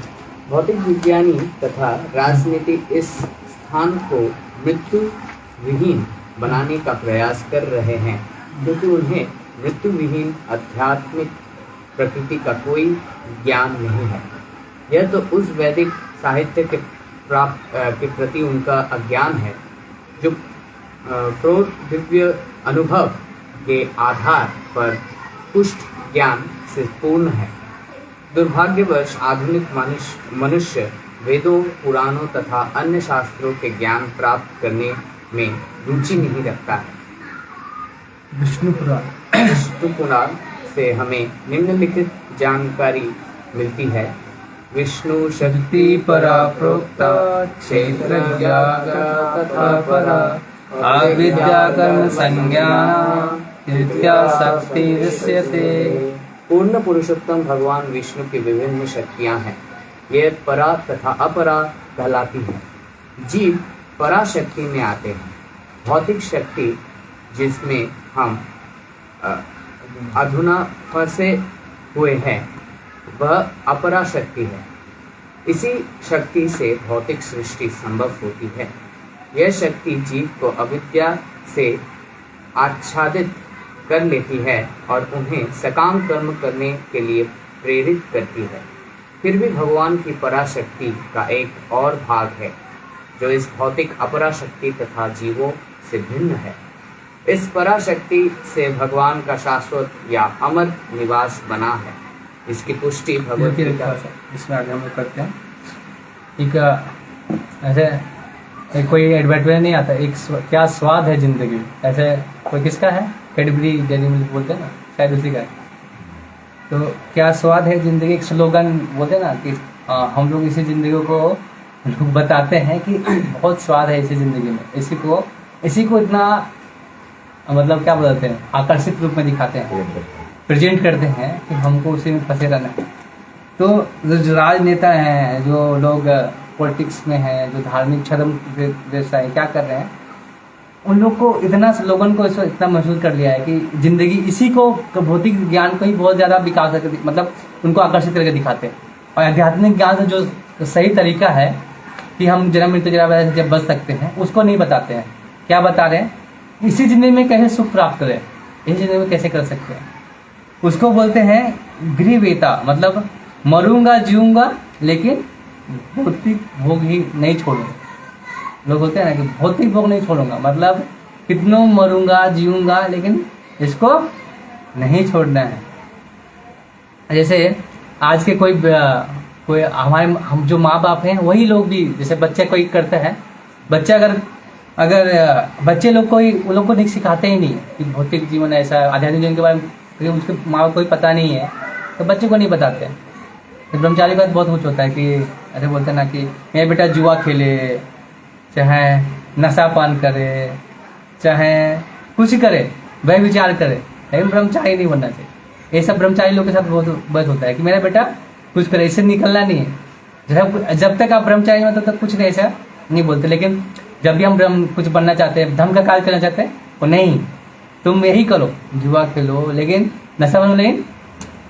भौतिक विज्ञानी तथा राजनीति इस स्थान को मृत्यु विहीन बनाने का प्रयास कर रहे हैं, क्योंकि उन्हें मृत्यु विहीन आध्यात्मिक प्रकृति का कोई ज्ञान नहीं है। यह तो उस वैदिक साहित्य के प्रति उनका अज्ञान है जो प्रोत दिव्य अनुभव के आधार पर पुष्ट ज्ञान से पूर्ण है। दुर्भाग्यवश आधुनिक मनुष्य वेदों, पुराणों तथा अन्य शास्त्रों के ज्ञान प्राप्त करने में रुचि नहीं रखता है। विष्णु पुराण से हमें निम्नलिखित जानकारी मिलती है। विष्णु शक्ति परा प्रोक्ता क्षेत्र तथा परा अविद्या कर्म संज्ञान तृतीया शक्ति दृश्यते। पूर्ण पुरुषोत्तम भगवान विष्णु की विभिन्न शक्तियां हैं। ये परा तथा अपरा कहलाती हैं। जीव पराशक्ति में आते हैं। भौतिक शक्ति जिसमें हम अधुना फंसे हुए हैं वह अपरा शक्ति है। इसी शक्ति से भौतिक सृष्टि संभव होती है। यह शक्ति जीव को अविद्या से आच्छादित कर लेती है और उन्हें सकाम कर्म करने के लिए प्रेरित करती है। फिर भी भगवान की पराशक्ति का एक और भाग है जो इस भौतिक अपराशक्ति तथा जीवों से भिन्न है। इस पराशक्ति से भगवान का शाश्वत या अमर निवास बना है। इसकी पुष्टि भगवत गीता इसमें आगे हम लोग करते हैं। एक ऐसे कोई एडवर्टाइजमेंट नहीं आता, क्या स्वाद है जिंदगी, ऐसे कोई किसका है, कैडबरी डेयरी मिल्क बोलते हैं ना, शायद उसी का है। तो क्या स्वाद है जिंदगी, एक स्लोगन बोलते हैं ना कि हम लोग इसी जिंदगी को लोग बताते हैं कि बहुत स्वाद है इसी ज़िंदगी में, इसी को इतना मतलब क्या बोलते हैं, आकर्षित रूप में दिखाते हैं, प्रेजेंट करते हैं कि हमको उसी में फंसे रहना है। तो जो राजनेता हैं, जो लोग पॉलिटिक्स में हैं, जो धार्मिक धर्म जैसा है, क्या कर रहे हैं, उन लोग को इतना स्लोगन को इतना मशहूर कर लिया है कि जिंदगी इसी को, भौतिक ज्ञान को ही बहुत ज़्यादा विकास करके, मतलब उनको आकर्षित करके दिखाते हैं। और आध्यात्मिक ज्ञान से जो सही तरीका है कि हम जन्म मृत्यु जरा जब बच सकते हैं, उसको नहीं बताते हैं। क्या बता रहे हैं, इसी जिंदगी में कैसे सुख प्राप्त करें, इसी जिंदगी में कैसे कर सकते हैं, उसको बोलते हैं गृहवेता, मतलब मरूंगा जीऊंगा लेकिन भौतिक भोग ही नहीं छोड़ूंगा। लोग होते हैं ना कि भौतिक भोग नहीं छोड़ूंगा, मतलब कितनों मरूंगा जीऊंगा लेकिन इसको नहीं छोड़ना है। जैसे आज के कोई हम जो माँ बाप हैं वही लोग भी, जैसे बच्चे कोई करते हैं, बच्चे अगर बच्चे लोग को उन लोग को नहीं सिखाते ही नहीं कि भौतिक जीवन ऐसा, आध्यात्मिक जीवन के बारे में, क्योंकि उसके माँ बाप को ही पता नहीं है तो बच्चे को नहीं बताते। तो ब्रह्मचारी का बहुत कुछ होता है कि ऐसे बोलते हैं ना कि मेरा बेटा जुआ खेले, चाहे नशा पान करे, चाहे कुछ करे, वह विचार करे, लेकिन ब्रह्मचारी नहीं बनना चाहिए। ये सब ब्रह्मचारी लोग के साथ बहुत होता है कि मेरा बेटा कुछ करे, इससे निकलना नहीं है। जब तक आप ब्रह्मचारी में, तब तक कुछ नहीं, ऐसा नहीं बोलते। लेकिन जब भी हम कुछ बनना चाहते हैं, धर्म का कार्य करना चाहते हैं, वो नहीं, तुम यही करो, जुआ खेलो लेकिन नशा बनो, लेकिन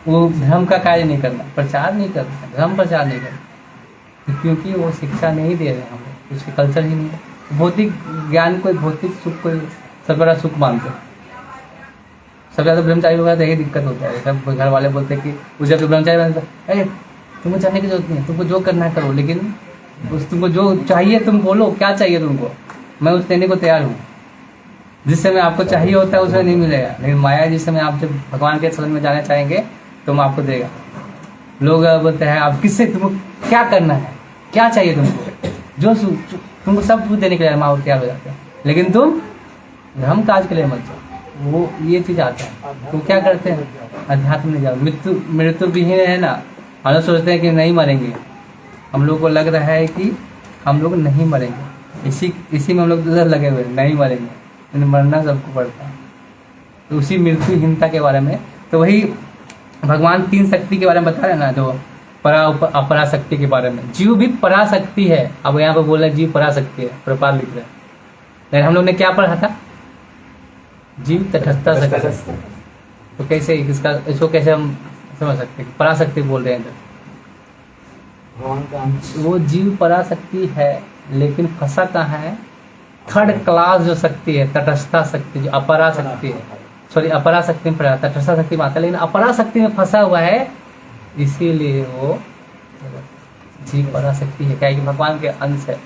वो धर्म का कार्य नहीं करना, प्रचार नहीं करना, धर्म प्रचार नहीं करना, क्योंकि वो शिक्षा नहीं दे रहे हैं, हम लोग उसके कल्चर ही नहीं है। भौतिक ज्ञान को, भौतिक सुख को सबसे बड़ा सुख मानते हैं। सबसे ज़्यादा ब्रह्मचारी लोग यही दिक्कत होता है। सब घर वाले बोलते हैं कि जब ब्रह्मचारी बनता है, अरे तुमको जानने की जरूरत नहीं है, तुमको जो करना है करो, लेकिन तुमको जो चाहिए तुम बोलो, क्या चाहिए तुमको, मैं उस देने को तैयार हूँ। जिस समय आपको चाहिए होता है उसमें नहीं मिलेगा, लेकिन माया जिस समय आप जब भगवान के शरण में जाना चाहेंगे तो मैं आपको देगा। लोग बोलते हैं आप किससे, तुमको क्या करना है, क्या चाहिए तुमको, जो तुमको सब कुछ देने के लिए माँ बाप तैयार हो जाते हैं, लेकिन तुम धर्म काज के लिए मत जाओ। वो ये चीज़ आता है, तो क्या करते हैं, अध्यात्म में जाओ। मृत्यु विहीन है ना, हम लोग सोचते हैं कि नहीं मरेंगे, हम लोग को लग रहा है कि हम लोग नहीं मरेंगे, इसी में हम लोग लगे हुए नहीं मरेंगे, लेकिन मरना सबको पड़ता है। तो उसी मृत्युहीनता के बारे में, तो वही भगवान 3 शक्ति के बारे में बता रहे हैं ना, जो अपराशक्ति के बारे में। जीव भी पराशक्ति है, अब यहाँ पर बोल रहे जीव पराशक्ति है, प्रपार लिख रहे हैं, लेकिन हम लोग ने क्या पढ़ा था, जीव तटस्था शक्ति। तो कैसे इसको कैसे हम समझ सकते हैं, पराशक्ति बोल रहे हैं तो वो जीव पराशक्ति है, लेकिन फंसा कहाँ है, थर्ड क्लास जो शक्ति है, तटस्था शक्ति, जो अपराशक्ति है, सॉरी अपराशक्ति में पड़ा, तटस्था शक्ति में आता है, लेकिन अपराशक्ति में फंसा हुआ है, इसीलिए वो जीव पराशक्ति है, क्या कि भगवान के अंश है।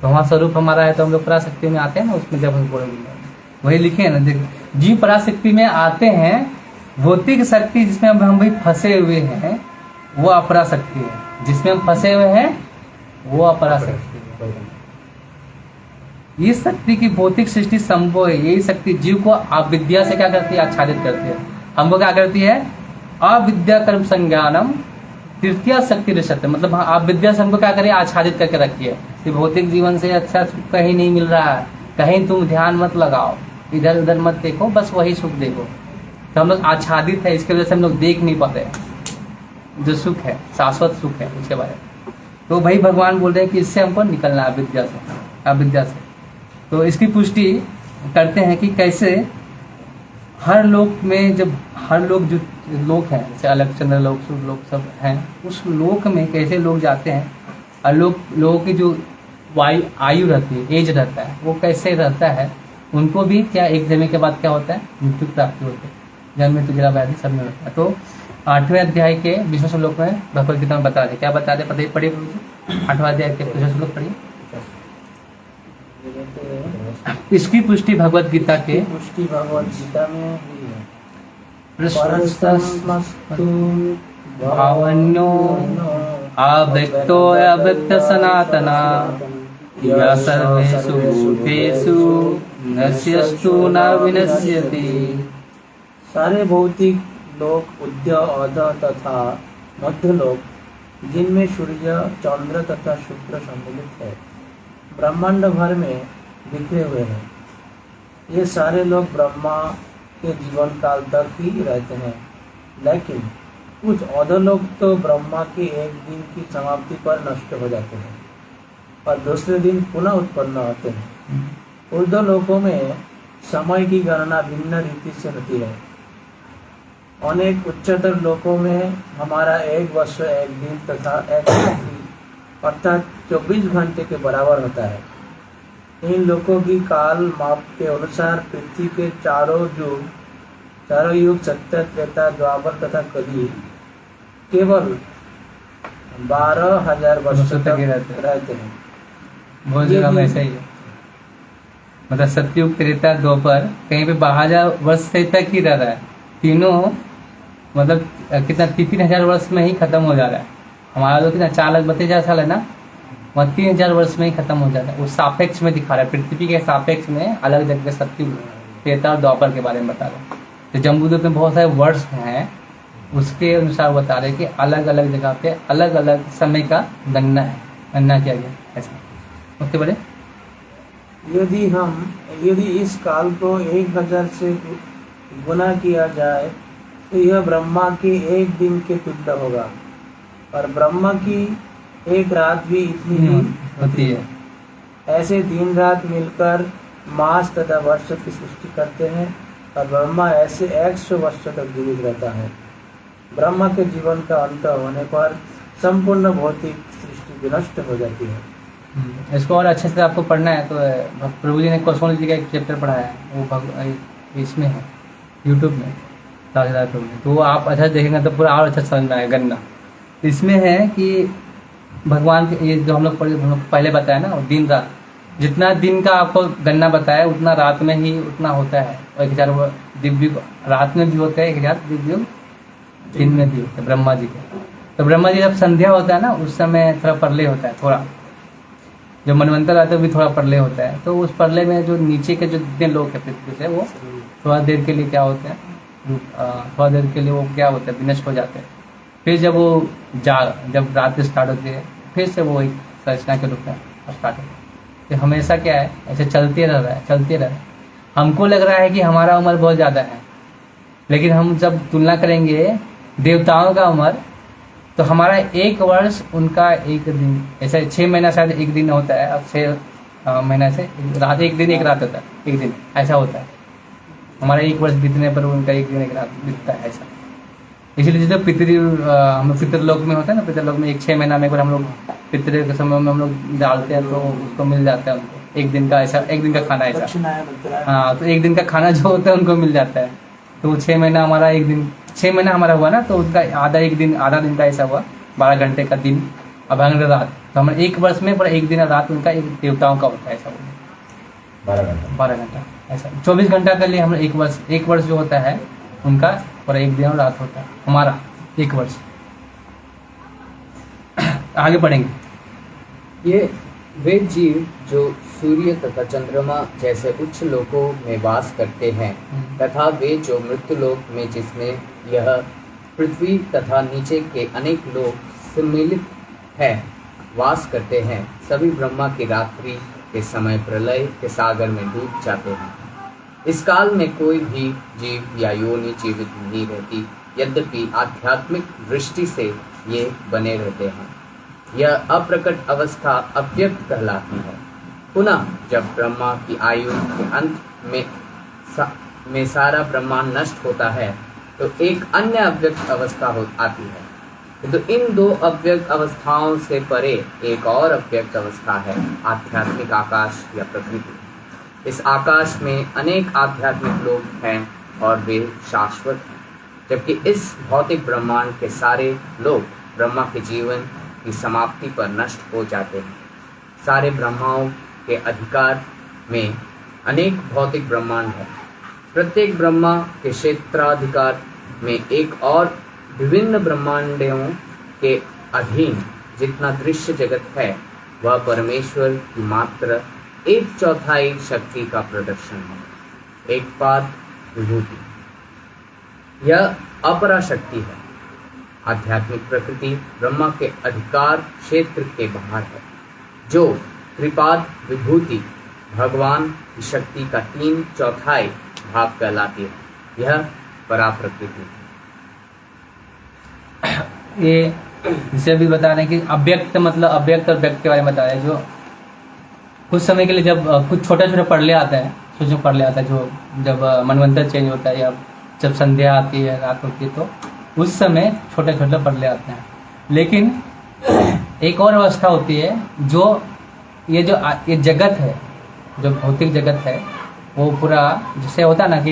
भगवान स्वरूप हमारा है तो हम लोग पराशक्ति में आते हैं ना, उसमें जब हम बोलेंगे वही लिखे हैं ना, देखिए जीव पराशक्ति में आते हैं। भौतिक शक्ति जिसमें हम भी फंसे हुए हैं वो अपराशक्ति है, जिसमें हम फंसे हुए हैं वो अपराशक्ति है। ये शक्ति की भौतिक सृष्टि संभव है। यही शक्ति जीव को अविद्या से क्या करती है, आच्छादित करती है। हमको क्या करती है, अविद्या कर्म संज्ञानम तृतीया शक्ति रिशत, मतलब आप विद्या से हमको क्या करिए, आच्छादित करके रखिए कि भौतिक जीवन से अच्छा सुख कहीं नहीं मिल रहा है, कहीं तुम ध्यान मत लगाओ, इधर उधर मत देखो, बस वही सुख देखो। तो हम लोग आच्छादित है, इसके वजह से हम लोग देख नहीं पाते जो सुख है, शाश्वत सुख है उसके बारे में। तो भाई भगवान बोल रहे हैं कि इससे हमको निकलना है, अविद्या से। तो इसकी पुष्टि करते हैं कि कैसे हर लोक में, जब हर लोग जो लोक हैं, जैसे अलगचंद्र लोक, सूर्य लोक सब हैं, उस लोक में कैसे लोग जाते हैं, और लोगों की जो आयु रहती है, एज रहता है, वो कैसे रहता है, उनको भी क्या एक समय के बाद क्या होता है, मृत्यु प्राप्ति होती है, जन्म मृत्यु जरा व्याधि सब में होता है। तो 8वें अध्याय के 20वें श्लोक में भगवद गीता में बता दे, क्या बता दे, पढ़िए 8वां अध्याय के 20वें श्लोक पढ़िए। इसकी पुष्टि भगवद गीता के में भावन्यो अव्यक्तो अव्यक्त सनातना यः सर्वेषु भूतेषु नश्यस्तु न विनश्यति। सारे भौतिक लोक उद्य अध तथा मध्य लोक जिनमें सूर्य चंद्र तथा शुक्र सम्मिलित है ब्रह्मांड भर में बिखरे हुए हैं। ये सारे लोग ब्रह्मा के जीवन काल तक ही रहते हैं, लेकिन कुछ अधोलोक तो ब्रह्मा के एक दिन की समाप्ति पर नष्ट हो जाते हैं और दूसरे दिन पुनः उत्पन्न होते हैं। ऊर्ध्व लोकों में समय की गणना भिन्न रीति से होती है। अनेक उच्चतर लोकों में हमारा एक वर्ष एक दिन तथा एक रात्रि अर्थात 24 घंटे के बराबर होता है। इन लोकों की काल माप के अनुसार पृथ्वी के चारों युग सत्य त्रेता द्वापर तथा कली केवल 12,000 वर्ष तक रहते हैं। बहुत जगह में ऐसा ही है, मतलब सतयुग त्रेता द्वापर कहीं पे 12,000 वर्ष से तक ही रह रहा है। तीनों मतलब कितना 3,000 वर्ष में ही खत्म हो जा रहा है। हमारा तो कितना 4,32,000 साल है ना, वहाँ 3,000 वर्ष में ही खत्म हो जाता है। उस सापेक्ष में दिखा रहा है, पृथ्वी के सापेक्ष में अलग जगह सतयुग त्रेता और द्वापर के बारे में बता रहा है। तो जम्बूद्वीप में बहुत सारे वर्ष हैं, उसके अनुसार बता रहे कि अलग अलग जगह पे अलग अलग समय का गणना किया गया ऐसा। ओके बड़े, यदि इस काल को 1,000 से गुना किया जाए तो यह ब्रह्मा के एक दिन के तुल्य होगा, और ब्रह्मा की एक रात भी इतनी ही होती है। ऐसे दिन रात मिलकर मास तथा वर्ष की सृष्टि करते हैं, और ब्रह्मा ऐसे 100 वर्ष तक जीवित रहता है। ब्रह्मा के जीवन का अंत होने पर संपूर्ण भौतिक सृष्टि विनष्ट हो जाती है। इसको और अच्छे से आपको पढ़ना है तो प्रभु जी ने कॉस्मोलॉजी का एक चैप्टर पढ़ाया है, वो इसमें है यूट्यूब में प्रभु ने, तो वो आप अच्छा देखेंगे तो पूरा और अच्छा समझ में आएगा गणना। इसमें है कि भगवान के ये जो हम लोग पहले बताया ना, दिन रात जितना दिन का आपको गणना बताया उतना रात में ही उतना होता है। और 1,000 दिव्य रात में भी होता है, 1,000 दिव्य दिन में भी होता है ब्रह्मा जी का। तो ब्रह्मा जी जब संध्या होता है ना, उस समय थोड़ा प्रलय होता है, थोड़ा जब मनवंतर आता है भी थोड़ा प्रलय होता है। तो उस प्रलय में जो नीचे के जो जितने लोग हैं पृथ्वी से, वो थोड़ा देर के लिए क्या होते हैं, थोड़ा देर के लिए वो क्या होते हैं, विनष्ट हो जाते हैं। फिर जब वो जब रात स्टार्ट होती है, फिर से वो एक संरचना के रूप में स्टार्ट होता है। तो हमेशा क्या है, ऐसे चलते रह रहा है। हमको लग रहा है कि हमारा उम्र बहुत ज़्यादा है, लेकिन हम जब तुलना करेंगे देवताओं का उम्र, तो हमारा 1 वर्ष उनका 1 दिन, ऐसे 6 महीना शायद 1 दिन होता है। अब 6 महीना से रात 1 दिन 1 रात होता है, 1 दिन ऐसा होता है। हमारा 1 वर्ष बीतने पर उनका 1 दिन 1 रात बीतता है ऐसा। इसलिए जैसे हम पितृलोक में होता है ना, पितृलोक में 6 महीना में एक बार हम लोग पितृ के समय में हम लोग डालते हैं, तो उसको मिल जाता है उनको 1 दिन का, ऐसा 1 दिन का खाना ऐसा। हाँ, तो 1 दिन का खाना जो होता है उनको मिल जाता है। तो 6 महीना हमारा 1 दिन, 6 महीना हमारा हुआ ना, तो उसका आधा दिन का ऐसा हुआ, 12 घंटे का दिन, अब रात। तो हमारे 1 वर्ष में पूरा 1 दिन रात उनका एक देवताओं का होता है ऐसा हुआ, 12 घंटा ऐसा। 24 घंटा के लिए हम 1 वर्ष जो होता है उनका पूरा 1 दिन और रात होता है हमारा 1 वर्ष। आगे बढ़ेंगे। ये वे जीव जो सूर्य तथा चंद्रमा जैसे उच्च लोकों में वास करते हैं, तथा वे जो मृत्यु लोक में जिसमें यह पृथ्वी तथा नीचे के अनेक लोक सम्मिलित है वास करते हैं, सभी ब्रह्मा की रात्रि के समय प्रलय के सागर में डूब जाते हैं। इस काल में कोई भी जीव या योनि जीवित नहीं रहती, यद्यपि आध्यात्मिक दृष्टि से ये बने रहते हैं। यह अप्रकट अवस्था अव्यक्त कहलाती है। पुनः जब ब्रह्मा की आयु के अंत में सारा ब्रह्मांड नष्ट होता है, तो एक अन्य अव्यक्त अवस्था आती है। तो इन 2 अव्यक्त अवस्थाओं से परे एक और अव्यक्त अवस्था है, आध्यात्मिक आकाश या प्रकृति। इस आकाश में अनेक आध्यात्मिक लोग हैं और वे शाश्वत हैं, जबकि इस भौतिक ब्रह्मांड के सारे लोग ब्रह्मा के जीवन की समाप्ति पर नष्ट हो जाते हैं। सारे ब्रह्माओं के अधिकार में अनेक भौतिक ब्रह्मांड हैं। प्रत्येक ब्रह्मा के क्षेत्राधिकार में एक और विभिन्न ब्रह्मांडों के अधीन जितना दृश्य जगत है वह परमेश्वर की मात्र 1/4 शक्ति का प्रदर्शन है, एक पाद विभूति। यह अपरा शक्ति है। आध्यात्मिक प्रकृति ब्रह्मा के अधिकार क्षेत्र के बाहर है, जो त्रिपाद विभूति भगवान की शक्ति का 3/4 भाग कहलाती है। यह परा प्रकृति है। ये जिसे भी बता रहे हैं कि अव्यक्त मतलब अव्यक्त और व्यक्त के बारे में बता रहे हैं। जो कुछ समय के लिए जब कुछ छोटा छोटा पढ़ आता है, सोचो पढ़ ले आता है, जो जब मनवंतर चेंज होता है या जब संध्या आती है, रात होती है, तो उस समय छोटे छोटे पढ़ आते हैं। लेकिन एक और अवस्था होती है जो ये जगत है, जो भौतिक जगत है, वो पूरा जैसे होता है ना कि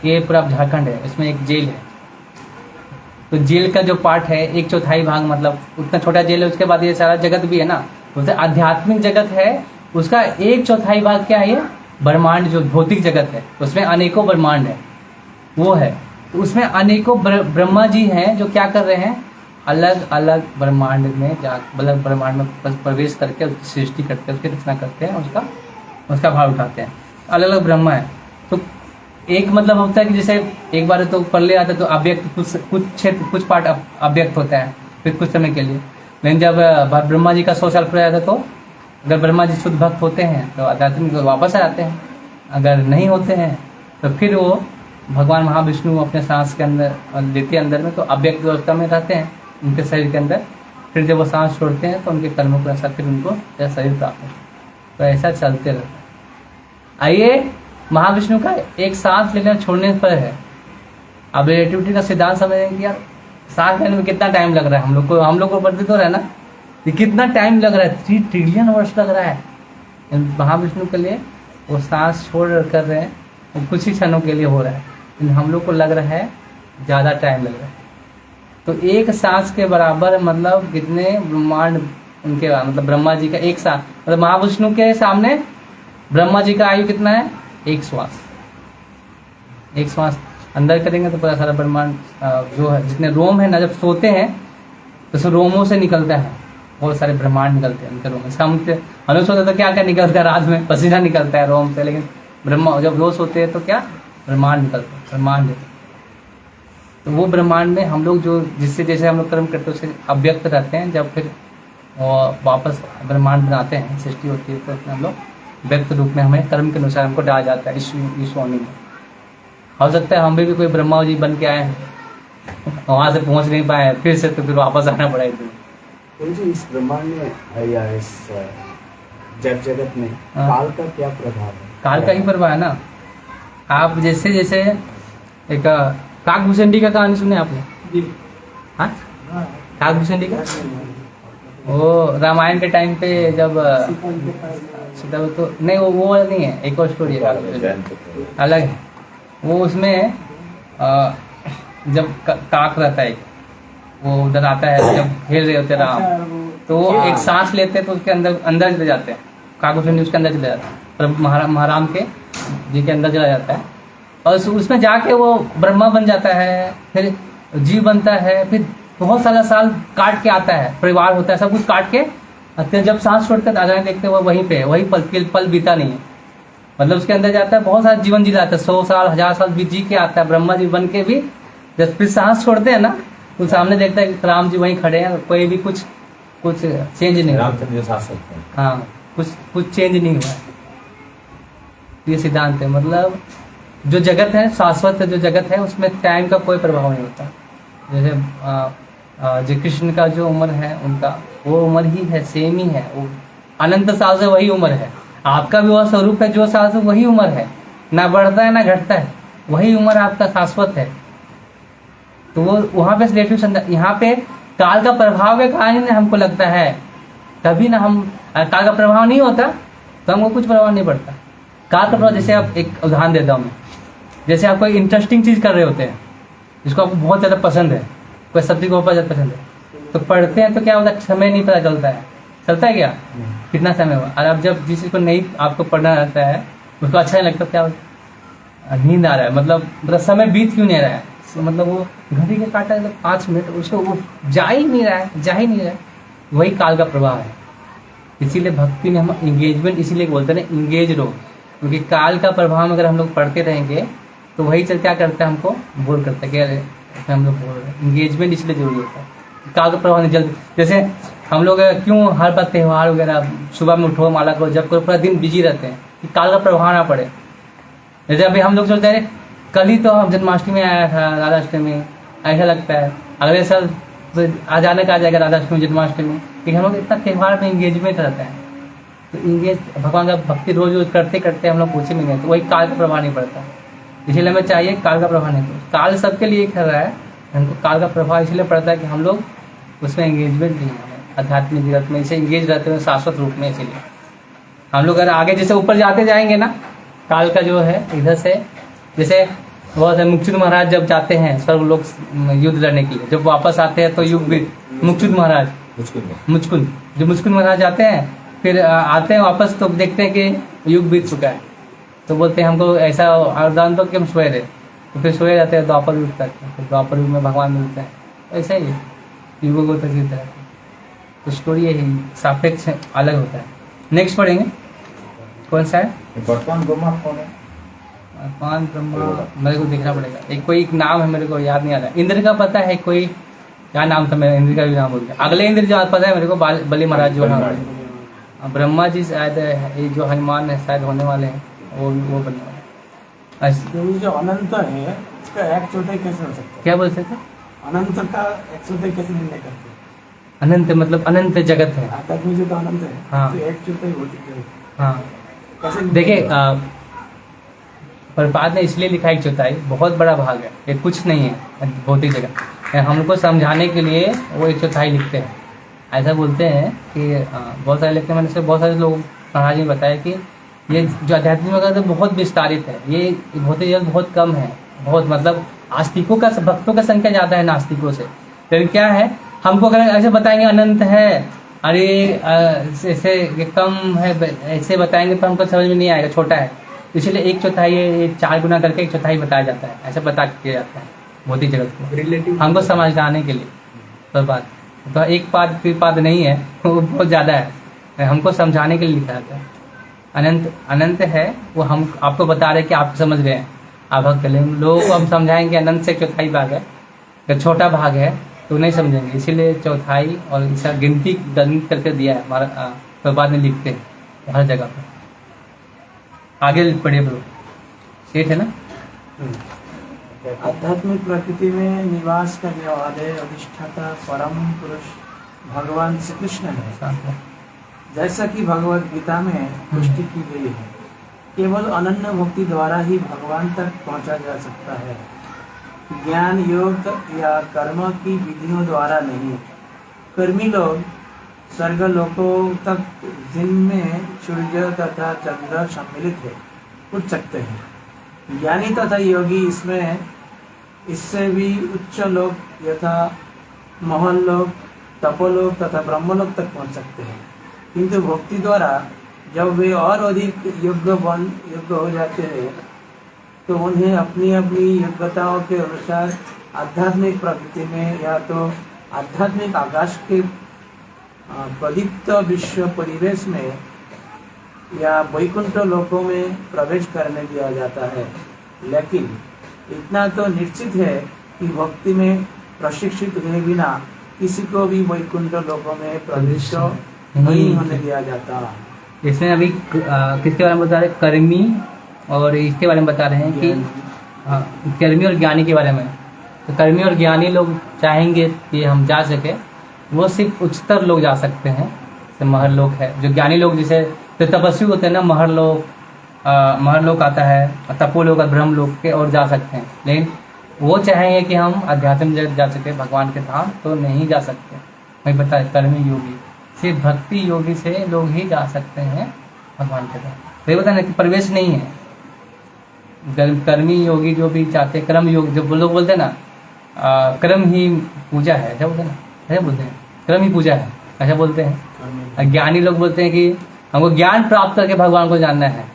ये पूरा झारखंड है, इसमें एक जेल है, तो जेल का जो पार्ट है 1/4 भाग, मतलब उतना छोटा जेल है, उसके बाद ये सारा जगत भी है ना, तो आध्यात्मिक जगत है, उसका 1/4 भाग क्या है, ये ब्रह्मांड जो भौतिक जगत है, उसमें अनेकों ब्रह्मांड है, वो है। तो उसमें अनेकों ब्रह्मा जी हैं जो क्या कर रहे हैं, अलग अलग ब्रह्मांड में अलग ब्रह्मांड में प्रवेश करके उसकी सृष्टि करते हैं, उसकी रचना करते हैं, उसका भाव उठाते हैं। अलग अलग ब्रह्मा है। तो एक मतलब होता है कि जैसे एक बार तो पढ़ ले आता है तो अव्यक्त कुछ क्षेत्र कुछ पार्ट अव्यक्त होता है फिर कुछ समय के लिए। लेकिन जब ब्रह्मा जी का 100 साल पूरा जाता है तो अगर ब्रह्मा जी शुद्ध भक्त होते हैं तो आध्यात्मिक वापस आ जाते हैं, अगर नहीं होते हैं तो फिर वो भगवान महाविष्णु अपने सांस के अंदर लेते हैं अंदर में, तो अव्यक्त अवस्था में रहते हैं उनके शरीर के अंदर। फिर जब वो सांस छोड़ते हैं तो उनके कर्मों के अनुसार फिर उनको शरीर प्राप्त होता है। तो ऐसा चलते रहता है। आइए महाविष्णु का एक सांस लेने छोड़ने पर है। अब रिलेटिविटी का सिद्धांत समझेंगे कि यार सांस लेने में कितना टाइम लग रहा है, हम लोग को प्रतीत हो रहा है ना, ये कितना टाइम लग रहा है, 3 ट्रिलियन वर्ष लग रहा है। महाविष्णु के लिए वो सांस छोड़ कर रहे हैं, वो कुछ ही क्षणों के लिए हो रहा है, लेकिन हम लोग को लग रहा है ज़्यादा टाइम लग रहा है। तो एक सांस के बराबर मतलब कितने ब्रह्मांड उनके, मतलब ब्रह्मा जी का एक सांस, मतलब महाविष्णु के सामने ब्रह्मा जी का आयु कितना है, एक श्वास अंदर करेंगे तो पूरा सारा ब्रह्मांड जो है, जितने रोम है ना, जब सोते हैं तो रोमों से निकलता है, बहुत सारे ब्रह्मांड निकलते हैं उनके रोम में। हम सोते तो क्या क्या निकलता है, रात में पसीना निकलता है रोम से, लेकिन ब्रह्मा जब रोज सोते हैं तो क्या ब्रह्मांड निकलता है, ब्रह्मांड। तो वो ब्रह्मांड में हम लोग जो जिससे जैसे हम लोग कर्म करते हैं उससे अव्यक्त रहते हैं, जब फिर वापस ब्रह्मांड बनाते हैं, सृष्टि होती है, तो उसमें हम लोग व्यक्त रूप में हमें कर्म के अनुसार हमको डाला जाता है इस योनि में। हो सकता है हम भी कोई ब्रह्मा जी बन के आए हैं, वहाँ से पहुँच नहीं पाए, फिर से तो फिर वापस आना पड़ेगा। तो जी इस ब्रह्मांड में या इस जब जगत में काल का क्या प्रभाव है? काल का ही प्रभाव है ना। आप जैसे जैसे एक काकभूषणी का कहानी सुने आपने? हाँ, काकभूषणी का वो रामायण के टाइम पे जब सीता तो नहीं, वो नहीं है, एक और स्टोरी है अलग है। वो उसमें जब काक रहता है, वो उधर आता है, जब खेल रहे होते राम, तो वो एक सांस लेते हैं तो उसके अंदर चले जाते हैं, काकभूषणी उसके अंदर चले जाता है, पर महाराम के जी के अंदर चला जाता है, और उसमें जाके वो ब्रह्मा बन जाता है, फिर जीव बनता है, फिर बहुत सारा साल काट के आता है, परिवार होता है, सब कुछ काट के जब सांस छोड़ते हैं आगे देखते हैं वो वहीं पे वही पल बीता नहीं है, मतलब उसके अंदर जाता है, बहुत सारा जीवन जी जाता है, 100 साल 1000 साल भी जी के आता है, ब्रह्मा जी बन के भी जब फिर सांस छोड़ते हैं ना तो सामने देखता है कि राम जी वहीं खड़े हैं, कोई भी कुछ चेंज नहीं हुआ। हाँ, कुछ चेंज नहीं हुआ। ये सिद्धांत है, मतलब जो जगत है शाश्वत है, जो जगत है उसमें टाइम का कोई प्रभाव नहीं होता। जैसे जो कृष्ण का जो उम्र है उनका वो उम्र ही है, सेम ही है, वो अनंत साल से वही उम्र है। आपका भी वह स्वरूप है, जो साल से वही उम्र है, ना बढ़ता है ना घटता है, वही उम्र आपका शाश्वत है। तो वो वहाँ पे रिलेटिव, यहाँ पे काल का प्रभाव के कारण हमको लगता है, तभी ना हम, काल का प्रभाव नहीं होता तो हमको कुछ प्रभाव नहीं पड़ता। काल का प्रभाव, जैसे आप एक उदाहरण देता हूँ मैं, जैसे आप कोई इंटरेस्टिंग चीज़ कर रहे होते हैं जिसको आपको बहुत ज़्यादा पसंद है, कोई सब्जेक्ट बहुत ज़्यादा पसंद है, तो पढ़ते हैं तो क्या होता है, समय नहीं पता चलता है, चलता है क्या कितना समय हुआ। और अब जब जिस चीज़ को नहीं आपको पढ़ना रहता है, उसको अच्छा नहीं लगता, क्या नींद आ रहा है, मतलब समय बीत क्यों नहीं रहा है, मतलब वो घड़ी के काटा 5 मिनट, उसको वो जा ही नहीं रहा है, वही काल का प्रवाह है। इसीलिए भक्ति में हम इंगेजमेंट इसीलिए बोलते हैं ना, इंगेज रहो, क्योंकि काल का प्रभाव अगर हम लोग पढ़ते रहेंगे तो वही चल क्या करता है, हमको बोर करता है कि हम लोग बोल रहे हैं। इंगेजमेंट इसलिए जरूरी होता है, काल का प्रभाव नहीं जल्दी। जैसे हम लोग क्यों हर बार त्यौहार वगैरह सुबह में उठो, माला करो, जब करो, पूरा दिन बिजी रहते हैं कि काल का प्रभाव ना पड़े। जैसे अभी हम लोग चलते हैं, कल ही तो जन्माष्टमी आया था, राधाष्टमी, ऐसा लगता है अगले साल तो अचानक आ जाएगा राधाष्टमी, जन्माष्टमी, लेकिन हम लोग इतना त्यौहार में इंगेजमेंट रहता है। तो इंगेज भगवान का भक्ति रोज रोज करते करते हम लोग पूछे में गए, तो वही काल का प्रभाव नहीं पड़ता। इसलिए हमें चाहिए काल का प्रभाव नहीं पड़ता। काल सबके लिए कर रहा है, हमको काल का प्रभाव इसलिए पड़ता है कि हम लोग उसमें इंगेजमेंट नहीं है, आध्यात्मिक जगत में इसे इंगेज रहते हुए शाश्वत रूप में। इसीलिए हम लोग अगर आगे जैसे ऊपर जाते जाएंगे ना, काल का जो है इधर से, जैसे बहुत है मुक्चुद महाराज जब जाते हैं स्वर्ग लोग युद्ध लड़ने के लिए, जब वापस आते हैं तो युग मुक्चुद महाराज मुचकुंद महाराज जाते हैं, फिर आते हैं वापस तो देखते हैं कि युग बीत चुका है, तो बोलते हैं हमको ऐसा वरदान दो कि हम सोए रहे, तो फिर सोए जाते हैं द्वापर युग तक, फिर द्वापर युग में भगवान मिलते हैं। ऐसा ही युगों को तक जीता है, तो स्टोरी यही सापेक्ष अलग होता है। नेक्स्ट पढ़ेंगे, कौन सा है? वर्तमान ब्रह्मा कौन है? वर्तमान ब्रह्मा मेरे को देखना पड़ेगा, एक नाम है, मेरे को याद नहीं आ रहा। इंद्र का पता है, कोई क्या नाम था, मेरा इंद्र का भी नाम बोल गया। अगले इंद्र जो पता है मेरे को, बलि महाराज जो है। ब्रह्मा जी शायद ये जो हनुमान है शायद होने वाले हैं, वो बनने वाले। अच्छा, जो अनंत है इसका एक चौथाई कैसे हो सकता है? क्या बोलते थे? अनंत का एक चौथाई कैसे निर्णय करते हैं? अनंत मतलब अनंत जगत है। आध्यात्मिक जो तो अनंत है, हाँ। तो एक चौथाई होती है, हाँ कैसे? देखिए, प्रपात ने इसलिए लिखा एक चौथाई, बहुत बड़ा भाग है, ये कुछ नहीं है भौतिक जगह। हमको समझाने के लिए वो एक चौथाई लिखते हैं। ऐसा बोलते हैं कि बहुत सारे लिखते हैं, मैंने से बहुत सारे लोग महाराज ने बताया कि ये जो आध्यात्मिक जगत है बहुत विस्तारित है, ये भौतिक जगत बहुत कम है, बहुत मतलब आस्तिकों का, भक्तों का संख्या ज़्यादा है नास्तिकों से। लेकिन क्या है, हमको अगर ऐसे बताएंगे अनंत है, अरे ऐसे कम है, ऐसे बताएंगे तो हमको समझ में नहीं आएगा, छोटा है। इसलिए एक चौथाई ये 4 गुना करके एक चौथाई बताया जाता है, ऐसा बता किया जाता है भौतिक जगत को रिलेटिव हमको समझाने के लिए। तो बात तो एक पाद नहीं है, वो बहुत ज़्यादा है, हमको समझाने के लिए लिखा जाता है। अनंत है वो हम आपको बता रहे हैं कि आप समझ रहे हैं, आप भक्त लोगों को हम समझाएंगे अनंत से चौथाई भाग है, अगर छोटा भाग है तो नहीं समझेंगे। इसीलिए चौथाई और इसका गिनती गणित करके दिया है हमारा, तो बाद में लिखते हैं हर जगह पर। आगे पढ़िए ब्रो, सेठ है ना। आध्यात्मिक प्रकृति में निवास का जो आदय अधिष्ठाता परम पुरुष भगवान श्री कृष्ण है, जैसा कि भगवत गीता में पुष्टि की गई है। केवल अनन्य भक्ति द्वारा ही भगवान तक पहुंचा जा सकता है, ज्ञान योग या कर्म की विधियों द्वारा नहीं। कर्मी लोग स्वर्ग लोकों तक, जिनमें सूर्य तथा चंद्र सम्मिलित है, उठ सकते हैं। ज्ञानी तथा योगी इससे भी उच्च लोक यथा महल लोक, तपोलोक तथा ब्रह्मलोक तक पहुंच सकते हैं। किंतु भक्ति द्वारा जब वे और अधिक योग्य हो जाते हैं, तो उन्हें अपनी अपनी योग्यताओं के अनुसार आध्यात्मिक प्रकृति में या तो आध्यात्मिक आकाश के प्रदीप्त विश्व परिवेश में या वैकुंठ लोकों में प्रवेश करने दिया जाता है। लेकिन इतना तो निश्चित है कि भक्ति में प्रशिक्षित हुए बिना किसी को भी वैकुंठ लोकों में प्रवेश नहीं होने दिया जाता। इसमें अभी किसके बारे में बता रहे, कर्मी, और इसके बारे में बता रहे हैं कि कर्मी और ज्ञानी के बारे में। तो कर्मी और ज्ञानी लोग चाहेंगे कि हम जा सके, वो सिर्फ उच्चतर लोग जा सकते हैं, जैसे महर लोक है। जो ज्ञानी लोग जैसे तो तपस्वी होते हैं ना, महर लोक आता है, तपोलोक और ब्रह्म लोक के और जा सकते हैं। लेकिन वो चाहेंगे कि हम अध्यात्म जगत जा सके, भगवान के धाम, तो नहीं जा सकते। मैं बता, कर्मी योगी सिर्फ भक्ति योगी से लोग ही जा सकते हैं भगवान के धाम। तो ये बता ना कि प्रवेश नहीं है। कर्मी योगी जो भी चाहते हैं, कर्म योग जो लोग बोलते हैं ना, कर्म ही पूजा है, ऐसा बोलते हैं ना, ऐसा बोलते हैं, कर्म ही पूजा है, ऐसा बोलते हैं। ज्ञानी लोग बोलते हैं कि हमको ज्ञान प्राप्त करके भगवान को जानना है।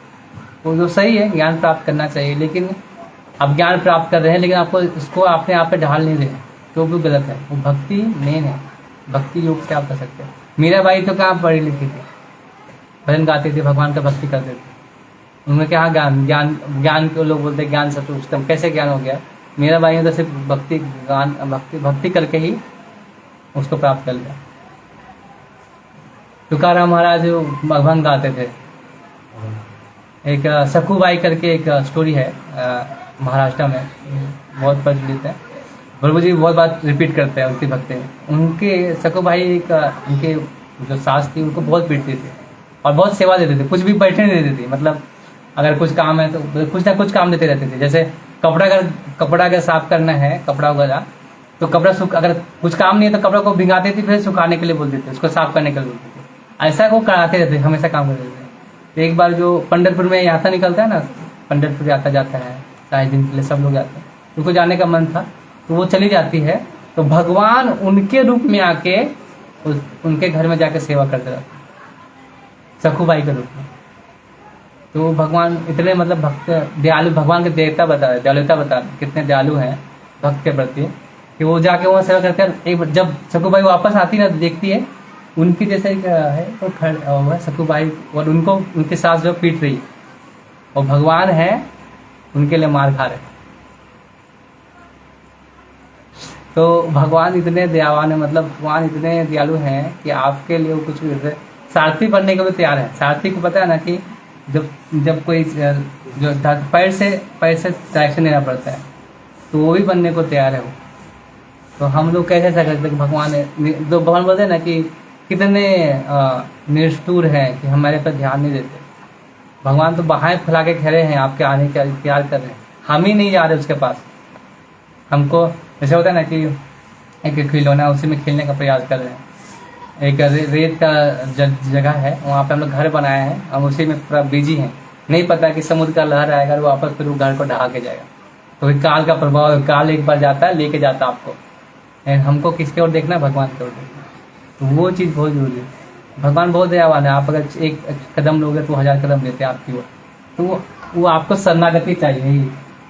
वो तो सही है, ज्ञान प्राप्त करना चाहिए, लेकिन आप ज्ञान प्राप्त कर रहे हैं लेकिन आपको इसको अपने आप पे ढाल नहीं रहे, तो भी गलत है। वो भक्ति मेन है, भक्ति योग से आप कर सकते हैं। मीरा बाई तो कहाँ पढ़ी लिखी थी, भजन गाते थे, भगवान का भक्ति करते थे, उनमें क्या ज्ञान को लोग बोलते हैं ज्ञान सबसे उत्तम, कैसे ज्ञान हो गया? मीरा बाई ने तो सिर्फ भक्ति करके ही उसको प्राप्त कर लिया। तुकाराम महाराज जो भगवान गाते थे, एक सखूबाई करके एक स्टोरी है महाराष्ट्र में बहुत प्रचलित है, प्रभु जी बहुत बात रिपीट करते हैं उनकी भक्ति में। उनके सखूबाई एक उनके जो सास थी उनको बहुत पीटती थी और बहुत सेवा देते थे, कुछ भी बैठने नहीं देती थी। मतलब अगर कुछ काम है तो कुछ ना कुछ काम देते रहते थे। जैसे कपड़ा अगर साफ करना है, कपड़ा वगैरह, तो अगर कुछ काम नहीं है तो कपड़ा को भिंगाते थे, फिर सुखाने के लिए बोलते थे, उसको साफ करने के लिए बोलते थे। ऐसा वो कराते रहते, हमेशा काम करते थे। एक बार जो पंढरपुर में यात्रा निकलता है ना, पंढरपुर यात्रा जाता है 4 दिन के लिए, सब लोग जाते हैं, उनको जाने का मन था तो वो चली जाती है, तो भगवान उनके रूप में आके उनके घर में जाके सेवा करते रहते, सखूबाई के रूप में। तो भगवान इतने मतलब भक्त दयालु, भगवान के देवता बता रहे, दयालुता बता रहे कितने दयालु हैं भक्त के प्रति, कि वो जाके वहाँ सेवा करते हैं। एक जब सखूबाई वापस आती है ना, देखती है उनकी जैसे है तो खड़े सखूबाई, और उनको उनके साथ जो पीट रही है, और भगवान है उनके लिए मार खा रहे। तो भगवान इतने दयावान है, मतलब भगवान इतने दयालु हैं कि आपके लिए वो कुछ भी, सारथी बनने के लिए तैयार है। सारथी को पता है ना कि जब कोई जो पैर से डायरेक्शन देना पड़ता है, तो वो भी बनने को तैयार है वो। तो हम लोग कैसे ऐसा करते हैं? भगवान है, तो भगवान बोलते हैं ना कि कितने निष्ठुर हैं कि हमारे पर ध्यान नहीं देते। भगवान तो बाहें फैला के खड़े हैं, आपके आने का इंतजार कर रहे हैं, हम ही नहीं जा रहे उसके पास। हमको जैसे होता है ना कि एक खिलौना, उसी में खेलने का प्रयास कर रहे हैं। एक रेत का जगह है, वहाँ पे हम लोग घर बनाए हैं, हम उसी में पूरा बिजी हैं। नहीं पता कि समुद्र का लहर आएगा और वापस फिर वो घर को ढहा के जाएगा। तो काल का प्रभाव, काल एक बार जाता है लेके जाता है आपको। हमको किसके ओर देखना है? भगवान की ओर देखना। तो वो चीज़ बहुत जरूरी है। भगवान बहुत दयावान है, आप अगर एक कदम लोगे तो 1000 कदम लेते हैं आपकी ओर। तो वो आपको शरणागति चाहिए,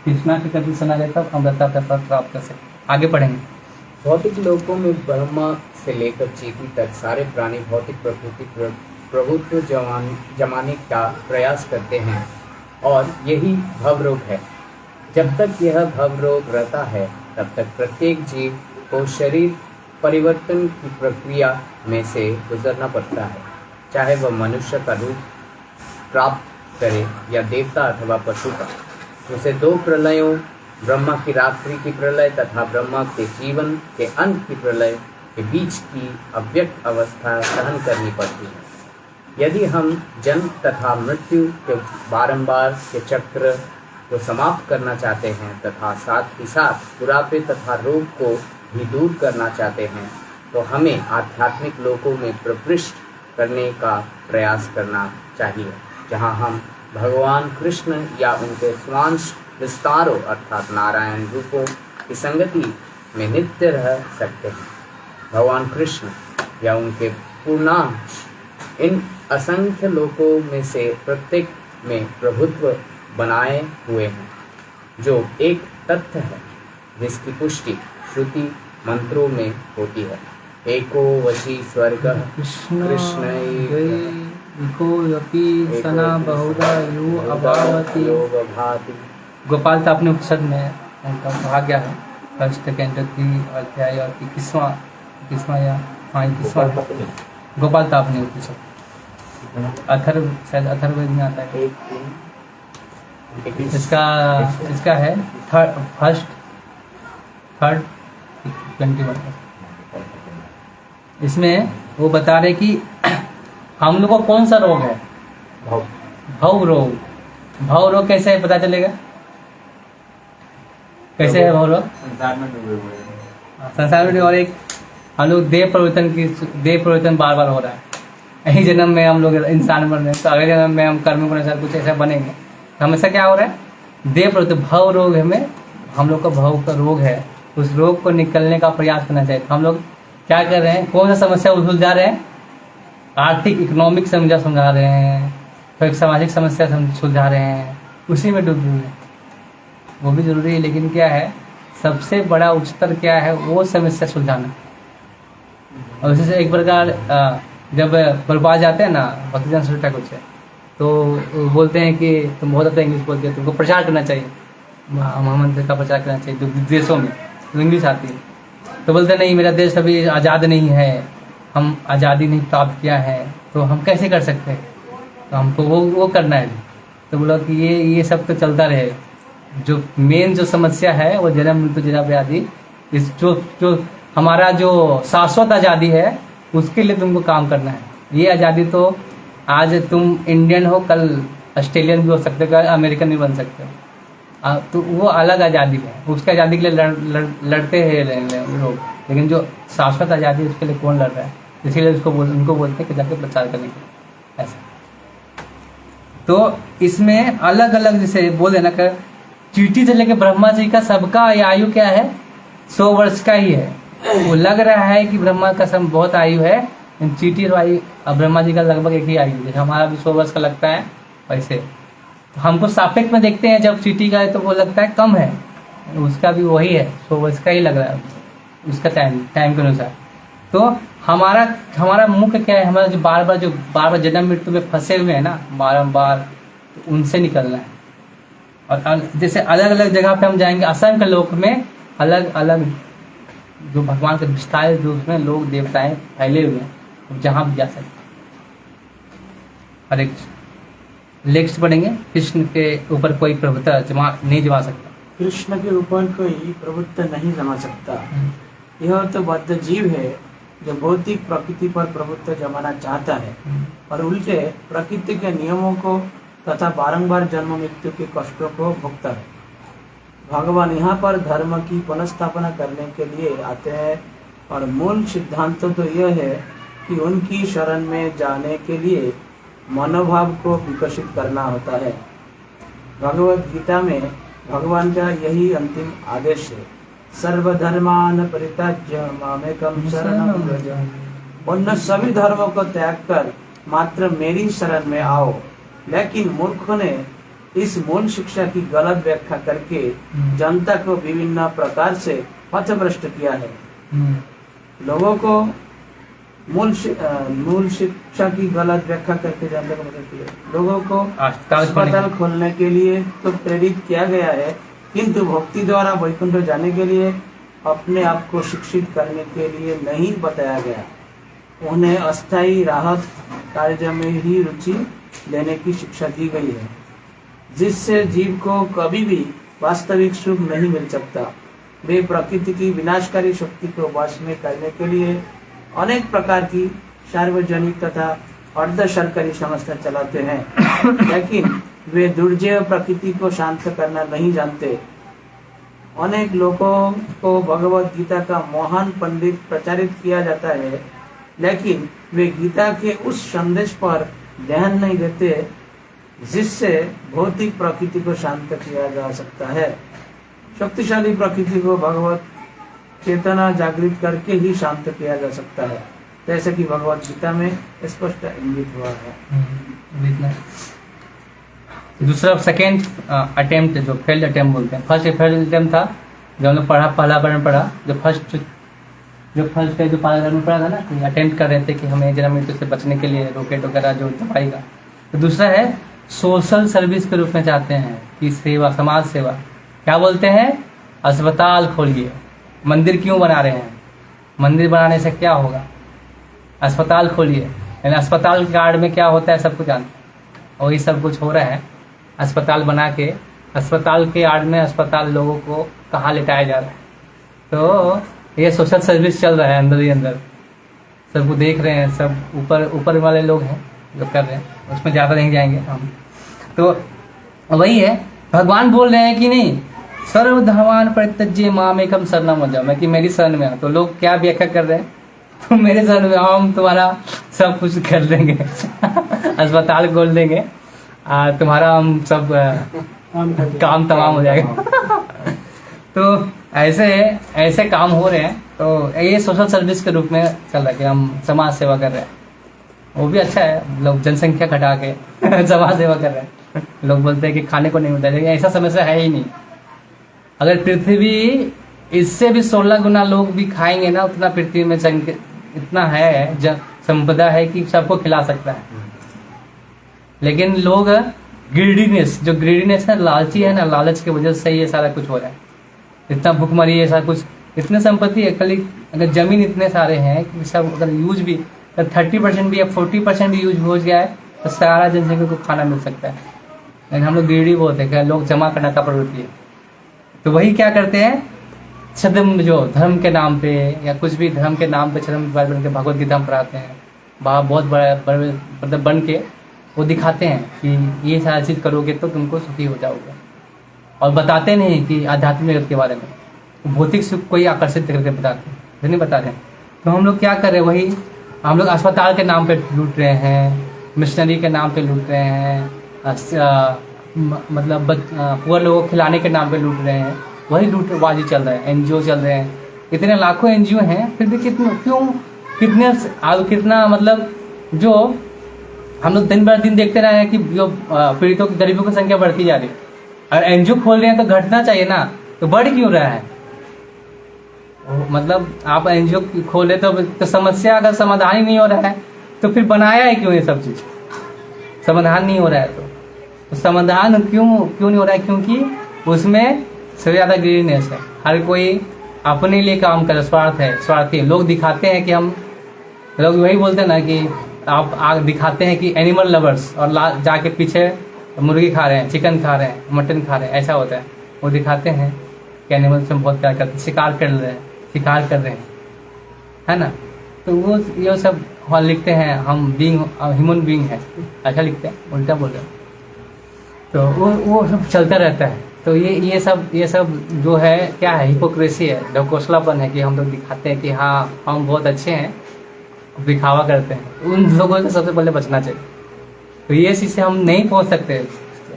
कृष्णा की कभी शरणागति तब अमृता प्राप्त कर सकते। आगे बढ़ेंगे। भौतिक लोकों में ब्रह्मा से लेकर चीटी तक सारे प्राणी भौतिक प्रकृति प्रभुत्व जमाने का प्रयास करते हैं, और यही भवरोग है। जब तक यह भवरोग रहता है तब तक प्रत्येक जीव को शरीर परिवर्तन की प्रक्रिया में से गुजरना पड़ता है, चाहे वह मनुष्य का रूप प्राप्त करे या देवता अथवा पशु का। उसे 2 प्रलयों, ब्रह्मा की रात्रि की प्रलय तथा ब्रह्मा के जीवन के अंत की प्रलय के बीच की अव्यक्त अवस्था सहन करनी पड़ती है। यदि हम जन्म तथा मृत्यु के बारंबार के चक्र को समाप्त करना चाहते हैं तथा साथ ही साथ बुढ़ापे तथा रोग को भी दूर करना चाहते हैं, तो हमें आध्यात्मिक लोकों में प्रविष्ट करने का प्रयास करना चाहिए, जहां हम भगवान कृष्ण या उनके स्वांश विस्तारों अर्थात नारायण रूपों की संगति में नित्य रह सकते हैं। भगवान कृष्ण या उनके पूर्णांश इन असंख्य लोकों में से प्रत्येक में प्रभुत्व बनाए हुए हैं, जो एक तथ्य है जिसकी पुष्टि श्रुति मंत्रों में होती है। एको वशी स्वर्ग कृष्ण गोपाल तापने उपनिषद में उनका कहा गया है, फर्स्ट कैंटो 3 अध्याय और 21वां या 21वां गोपाल तापने उपनिषद, अथर्व शायद अथर्ववेद में आता है। इसका है फर्स्ट 21। इसमें वो बता रहे कि हम लोग को कौन सा रोग है? भव रोग। भव रोग कैसे है पता चलेगा? कैसे है भव रोग? संसार में। और एक हम लोग देह परिवर्तन बार बार हो रहा है। यही जन्म में हम लोग इंसान बन रहे हैं, तो अगले जन्म में हम कर्म के अनुसार कुछ ऐसा बनेंगे। हमेशा क्या हो रहा है? देह परिवर्तन, भव रोग हमें, हम लोग का भव का रोग है, उस रोग को निकलने का प्रयास करना चाहिए। हम लोग क्या कर रहे हैं? कौन सा समस्या सुलझा रहे हैं? आर्थिक इकोनॉमिक समस्या सुलझा रहे हैं, फिर सामाजिक समस्या सुलझा रहे हैं, उसी में डूबे हुए हैं। वो भी ज़रूरी है, लेकिन क्या है सबसे बड़ा उच्चतर क्या है, वो समस्या सुलझाना। और जैसे एक प्रकार जब बर्बाद जाते हैं ना भक्तिजन सरस्वती ठाकुर से, तो वो बोलते हैं कि तुम बहुत अच्छा इंग्लिश बोलते हो, तुमको प्रचार करना चाहिए, महामंत्र का प्रचार करना चाहिए जो देशों में, तो इंग्लिश आती है। तो बोलते नहीं, मेरा देश अभी आज़ाद नहीं है, हम आज़ादी नहीं प्राप्त किया है, तो हम कैसे कर सकते हैं, तो हमको वो करना है। तो बोला कि ये सब तो चलता रहे, जो मेन जो समस्या है वो जन्म मृत्यु जरा व्याधि, इस जो हमारा जो शाश्वत आज़ादी है उसके लिए तुमको काम करना है। ये आज़ादी तो आज तुम इंडियन हो, कल ऑस्ट्रेलियन भी हो सकते हो, कल अमेरिकन भी बन सकते हो, तो वो अलग आज़ादी है, उसके आज़ादी के लिए लड़ते हैं लोग, लेकिन जो शाश्वत आज़ादी है उसके लिए कौन लड़ रहा है, इसीलिए उनको बोलते हैं कि जाके प्रचार करने के लिए ऐसा। तो इसमें अलग अलग जैसे बोले ना कर, चींटी से लेके ब्रह्मा जी का सबका आयु क्या है, 100 वर्ष का ही है। वो लग रहा है कि ब्रह्मा का सब बहुत आयु है, चींटी और आयु ब्रह्मा जी का लगभग एक ही आयु, जैसे हमारा भी 100 वर्ष का लगता है वैसे। तो हमको सापेक्ष में देखते हैं, जब चींटी का है तो वो लगता है कम है, उसका भी वही है, 100 वर्ष का ही लग रहा है उसका टाइम के अनुसार। तो हमारा मुख्य क्या है, हमारा जो बार बार जन्म मृत्यु में फंसे हुए हैं ना बारंबार, तो उनसे निकलना है। और जैसे अलग अलग जगह पे हम जाएंगे, असंख्य लोक में अलग अलग जो भगवान के विस्तार रूप में लोग देवताएं फैले हुए हैं, जहाँ भी जा सकते। और एक नेक्स्ट पढ़ेंगे, कृष्ण के ऊपर कोई प्रभुत्व नहीं जमा सकता। कृष्ण के ऊपर कोई प्रभुत्व नहीं जमा सकता। यह तो बद्ध जीव है जो भौतिक प्रकृति पर प्रभुत्व जमाना चाहता है और उल्टे प्रकृति के नियमों को तथा बारंबार जन्म मृत्यु के कष्टों को भुगता है। भगवान यहाँ पर धर्म की पुनर्स्थापना करने के लिए आते हैं और मूल सिद्धांत तो यह है कि उनकी शरण में जाने के लिए मनोभाव को विकसित करना होता है। भगवत गीता में भगवान का यही अंतिम आदेश है, सर्वधर्मान परित्याज्य मामेकं शरणं व्रज। उन सभी धर्मों को त्याग कर मात्र मेरी शरण में आओ। लेकिन मूर्खों ने इस मूल शिक्षा की गलत व्याख्या करके जनता को विभिन्न प्रकार से पथभ्रष्ट किया है। लोगों को मूल शिक्षा की गलत व्याख्या करके जनता को मदद किया। लोगों को अस्पताल खोलने के लिए तो प्रेरित किया गया है, किंतु भक्ति द्वारा वैकुंठ जाने के लिए अपने आप को शिक्षित करने के लिए नहीं बताया गया। उन्हें अस्थायी राहत कार्य में ही रुचि लेने की शिक्षा दी गई है, जिससे जीव को कभी भी वास्तविक सुख नहीं मिल सकता। वे प्रकृति की विनाशकारी शक्ति को वश में करने के लिए अनेक प्रकार की सार्वजनिक तथा अर्ध सरकारी संस्था चलाते हैं, लेकिन वे दुर्जय प्रकृति को शांत करना नहीं जानते। अनेक लोगों को भगवत गीता का महान पंडित प्रचारित किया जाता है, लेकिन वे गीता के उस संदेश पर ध्यान नहीं देते जिससे भौतिक प्रकृति को शांत किया जा सकता है। शक्तिशाली प्रकृति को भगवत चेतना जागृत करके ही शांत किया जा सकता है, जैसे कि भगवत गीता में स्पष्ट इंगित हुआ है। दूसरा सेकेंड अटेम्प्ट जो फेल्ड अटेम्प्ट बोलते हैं, फर्स्ट फेल्ड अटेम्प्ट था जो हमने पहला वर्णन पढ़ा, जो फर्स्ट का जो पहला वर्णन पढ़ा था ना, कि अटेम्प्ट कर रहे थे कि हमें जन्म मृत्यु से बचने के लिए रॉकेट वगैरह जो दवाई का। तो दूसरा है सोशल सर्विस के रूप में चाहते हैं कि सेवा, समाज सेवा। क्या बोलते हैं, अस्पताल खोलिए। मंदिर क्यों बना रहे हैं, मंदिर बनाने से क्या होगा, अस्पताल खोलिए। यानी अस्पताल के आड़ में क्या होता है सब कुछ जानते हैं, और ये सब कुछ हो रहा है। अस्पताल बना के अस्पताल के आड़ में अस्पताल लोगों को कहाँ लेटाया जा रहा है। तो ये सोशल सर्विस चल रहा है अंदर ही अंदर, सबको देख रहे हैं, सब ऊपर वाले लोग हैं जो कर रहे हैं, उसमें ज़्यादा नहीं जाएंगे हम। तो वही है, भगवान बोल रहे हैं कि नहीं, सर्वधर्मान परित्यज्य मामेकं शरणं व्रज, मैं कि मेरी शरण में। तो लोग क्या व्याख्या कर रहे हैं, तो मेरे शरण में हम तुम्हारा सब कुछ कर देंगे अस्पताल खोल देंगे, तुम्हारा हम सब काम तमाम हो जाएगा तो ऐसे काम हो रहे हैं। तो ये सोशल सर्विस के रूप में चल रहा है कि हम समाज सेवा कर रहे हैं। वो भी अच्छा है, लोग जनसंख्या घटा के समाज सेवा कर रहे हैं। लोग बोलते हैं कि खाने को नहीं मिलता, लेकिन ऐसा समस्या है ही नहीं। अगर पृथ्वी इससे भी 16 गुना लोग भी खाएंगे ना, उतना पृथ्वी में इतना है संपदा है कि सबको खिला सकता है। लेकिन लोग जो ग्रीडीनेस है, लालची है ना, लालच की वजह से ये सारा कुछ हो रहा है। इतना भुखमरी है, सारा कुछ, इतने संपत्ति है। कल अगर जमीन इतने सारे हैं कि सब अगर यूज भी 30% भी या 40% भी यूज हो गया है तो सारा जनसंख्या को खाना मिल सकता है। लेकिन हम लोग ग्रीडी बहुत है, लोग जमा करने का प्रवृत्ति है। तो वही क्या करते हैं, छद्म जो धर्म के नाम पे या कुछ भी धर्म के नाम पे छद्म बन के भगवत गीता हम पढ़ाते हैं, बहुत बड़े मतलब बन के वो दिखाते हैं कि ये सारा चीज़ करोगे तो तुमको सुखी हो जाओगे, और बताते नहीं कि आध्यात्मिक जगत के बारे में। भौतिक सुख को ही आकर्षित करके बताते हैं, नहीं बता रहे हैं। तो हम लोग क्या कर रहे हैं, वही हम लोग अस्पताल के नाम पे लूट रहे हैं, मिशनरी के नाम पे लूट रहे हैं, मतलब पुअर लोगों को खिलाने के नाम पे लूट रहे हैं। वही लूटबाजी चल रहा है, NGO चल रहे हैं, इतने लाखों NGO हैं, फिर भी कितना मतलब जो हम लोग दिन भर दिन देखते रहे हैं कि जो पीड़ितों की गरीबों की संख्या बढ़ती जा रही है। अगर NGO खोल रहे हैं तो घटना चाहिए ना, तो बढ़ क्यों रहा है? मतलब आप NGO खोले तो समस्या अगर समाधान ही नहीं हो रहा है तो फिर बनाया है क्यों? ये सब चीज समाधान नहीं हो रहा है तो समाधान क्यों नहीं हो रहा है? क्योंकि उसमें सबसे ज़्यादा ग्रीडीनेस है। हर कोई अपने लिए काम करे, स्वार्थी लोग दिखाते हैं कि हम लोग वही बोलते हैं ना कि आप दिखाते हैं कि एनिमल लवर्स, और जाके पीछे मुर्गी खा रहे हैं, चिकन खा रहे हैं, मटन खा रहे हैं, ऐसा होता है। वो दिखाते हैं कि एनिमल से बहुत प्यार करते हैं, शिकार कर रहे हैं, है ना। तो वो ये सब लिखते हैं, हम ह्यूमन बीइंग है, ऐसा लिखते हैं, उल्टा बोल रहे हैं। तो वो सब चलता रहता है। तो ये सब जो है क्या है, हिपोक्रेसी है, ढकोसलापन है कि हम लोग दिखाते हैं कि हाँ हम बहुत अच्छे हैं, दिखावा करते हैं। उन लोगों से सबसे पहले बचना चाहिए। तो ये चीज़ से हम नहीं पहुंच सकते।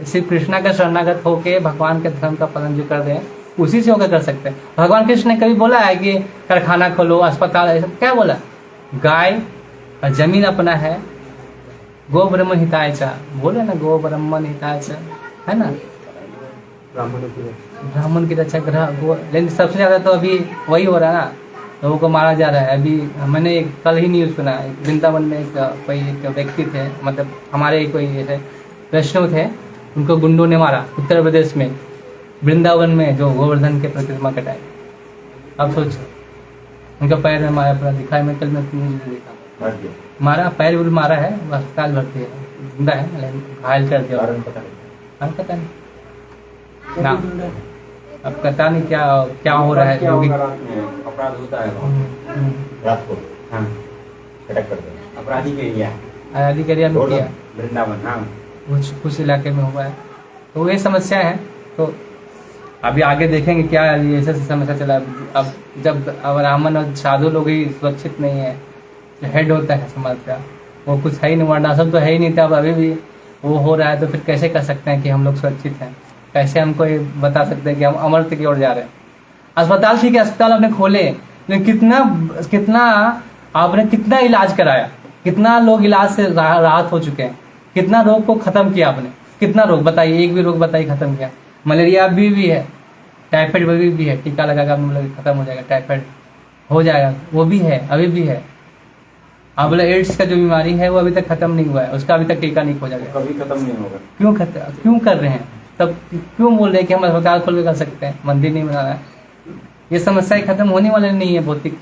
सिर्फ कृष्णा का शरणागत होके भगवान के धर्म का पालन जो कर रहे हैं उसी से होकर कर सकते हैं। भगवान कृष्ण ने कभी बोला है कि कारखाना खोलो, अस्पताल, ऐसा क्या बोला? गाय और जमीन अपना है, गो ब्रह्म हिताय च, बोले ना, गो ब्रह्मन हिताय च, है ना, ब्राह्मण की रक्षा ग्रह गो। लेकिन सबसे ज़्यादा तो अभी वही हो रहा है ना, लोगों को मारा जा रहा है। अभी मैंने कल ही न्यूज़ सुना, वृंदावन में एक व्यक्ति थे, मतलब हमारे कोई वैष्णव थे, उनको गुंडों ने मारा उत्तर प्रदेश में, वृंदावन में, जो गोवर्धन के प्रतिमा कटाए। अब सोचो, उनका पैर में मारा, पूरा दिखाई में, कल में न्यूज़ देखा, मारा, पैर भी मारा है, अस्पताल भर्ती है, जिंदा है, लेकिन घायल कर दिया। पता नहीं ना, अब पता नहीं क्या हो रहा है। अपराध होता है रात को, हाँ, अटैक करते हैं, अपराधी के एरिया में किया, वृंदावन, हाँ, कुछ इलाके में हुआ है। तो ये समस्या है। तो अभी आगे देखेंगे क्या ऐसे समस्या चला। अब जब ब्राह्मण और साधु लोग ही सुरक्षित नहीं है, जो हेड होता है समाज का, वो कुछ है ही नहीं, वर्णाश्रम तो है ही नहीं था, अब अभी भी वो हो रहा है। तो फिर कैसे कर सकते हैं कि हम लोग सुरक्षित हैं? कैसे हमको ये बता सकते हैं कि हम अमृत की ओर जा रहे हैं? अस्पताल, ठीक है, अस्पताल आपने खोले, लेकिन कितना आपने कितना इलाज कराया, कितना लोग इलाज से राहत हो चुके हैं, कितना रोग को खत्म किया आपने, कितना रोग बताइए, एक भी रोग बताइए खत्म किया। मलेरिया भी है, टाइफाइड भी है, टीका लगाकर खत्म हो जाएगा, टाइफाइड हो जाएगा, वो भी है, अभी भी है। आप बोले एड्स का जो बीमारी है वो अभी तक खत्म नहीं हुआ है, उसका अभी तक टीका नहीं हो जाएगा, कभी खत्म नहीं होगा। क्यों कर रहे हैं? तब क्यों बोल रहे हैं कि हम अस्पताल खोल के कर सकते हैं, मंदिर नहीं बना रहा है? ये समस्या खत्म होने वाले नहीं है भौतिक।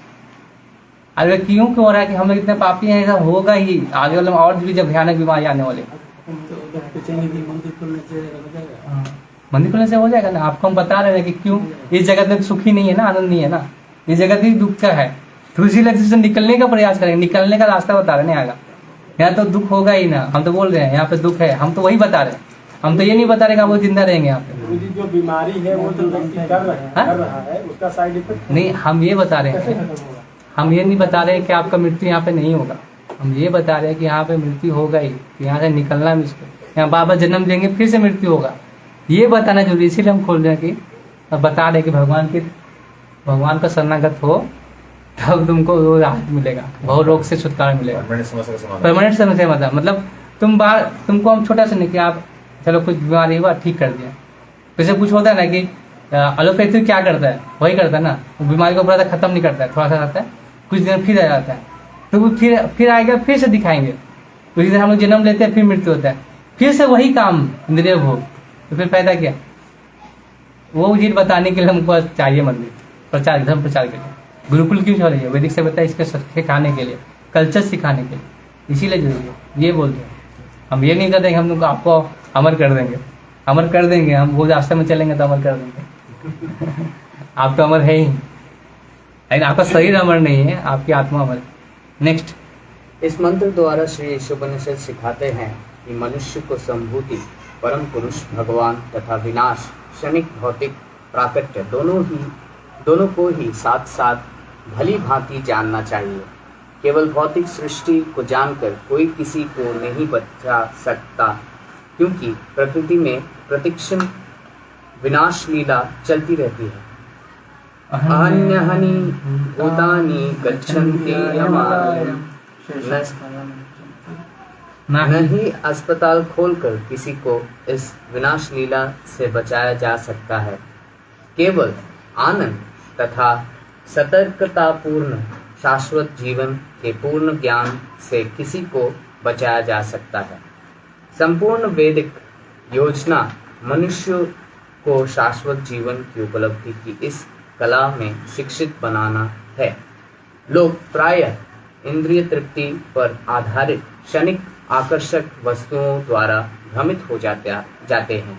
अगर क्यों हो रहा है कि हम लोग इतने पापी हैं, ऐसा होगा ही आगे वाले में, और भी जब भयानक बीमारी आने वाले। मंदिर खोलने से हो जाएगा ना। आपको हम बता रहे हैं कि क्यों इस जगत में सुखी नहीं है ना, आनंद नहीं है ना, इस जगत ही दुख का है। तो इसीलिए से निकलने का प्रयास करेंगे, निकलने का रास्ता बता रहे नहीं आएगा। यहाँ तो दुख होगा ही ना, हम तो बोल रहे हैं यहाँ पे दुख है, हम तो वही बता रहे हैं। हम तो ये नहीं बता रहे कि आप वो जिंदा रहेंगे यहाँ पे। जो बीमारी है वो तो कर रहा है, उसका साइड इफेक्ट नहीं, हम ये बता रहे हैं, हम ये नहीं बता रहे कि आपका मृत्यु यहाँ पे नहीं होगा। हम ये बता रहे हैं कि यहाँ पे मृत्यु होगा ही, यहाँ से निकलना है मुझको, यहाँ बाबा जन्म देंगे, फिर से मृत्यु होगा। ये बताना जरूरी, इसीलिए हम खोल रहे हैं कि बता रहे कि भगवान का शरणागत हो तब तुमको वो राहत मिलेगा, बहुत रोग से छुटकारा मिलेगा, परमानेंट समस्या मतलब तुमको हम छोटा सा नहीं कि आप चलो कुछ बीमारी हुआ ठीक कर दिया। जैसे कुछ होता है ना कि एलोपैथी क्या करता है, वही करता है ना, वो बीमारी को पूरा खत्म नहीं करता है, थोड़ा सा रहता है, कुछ दिन फिर आ जाता है, तो वो फिर आएगा, फिर से दिखाएंगे। उसी तरह हम लोग जन्म लेते हैं, फिर मृत्यु होता है, फिर से वही काम, इंद्रिय भोग, तो फिर फायदा क्या? वो चीज बताने के लिए हमको चाहिए मंदिर, प्रचार, धर्म प्रचार के लिए। गुरुकुल क्यों चल रही है? वैदिक सभ्यता इसके सिखाने के लिए, कल्चर सिखाने के लिए, इसीलिए जरूरी है। ये बोलते हैं हम, ये नहीं कहते कि हम लोग आपको अमर कर देंगे, अमर कर देंगे, हम वो रास्ते में चलेंगे तो अमर कर देंगे। आप तो अमर है ही, लेकिन आपका शरीर अमर नहीं है, आपकी आत्मा अमर है। नेक्स्ट, इस मंत्र द्वारा श्री ईशोपनिषद सिखाते हैं कि मनुष्य को संभूति, परम पुरुष भगवान तथा विनाश, क्षणिक भौतिक प्राकट्य दोनों को ही साथ साथ भली भांति जानना चाहिए। केवल भौतिक सृष्टि को जानकर कोई किसी को नहीं बचा सकता, क्योंकि प्रकृति में प्रतिक्षण विनाश लीला चलती रहती है। अन्यहनि भूतानि गच्छन्ति यमालयम्, नहीं अस्पताल खोलकर किसी को इस विनाश लीला से बचाया जा सकता है। केवल आनंद तथा सतर्कतापूर्ण शाश्वत जीवन के पूर्ण ज्ञान से किसी को बचाया जा सकता है। संपूर्ण वैदिक योजना मनुष्य को शाश्वत जीवन की उपलब्धि की इस कला में शिक्षित बनाना है। लोग प्रायः इंद्रिय तृप्ति पर आधारित क्षणिक आकर्षक वस्तुओं द्वारा भ्रमित हो जाते हैं,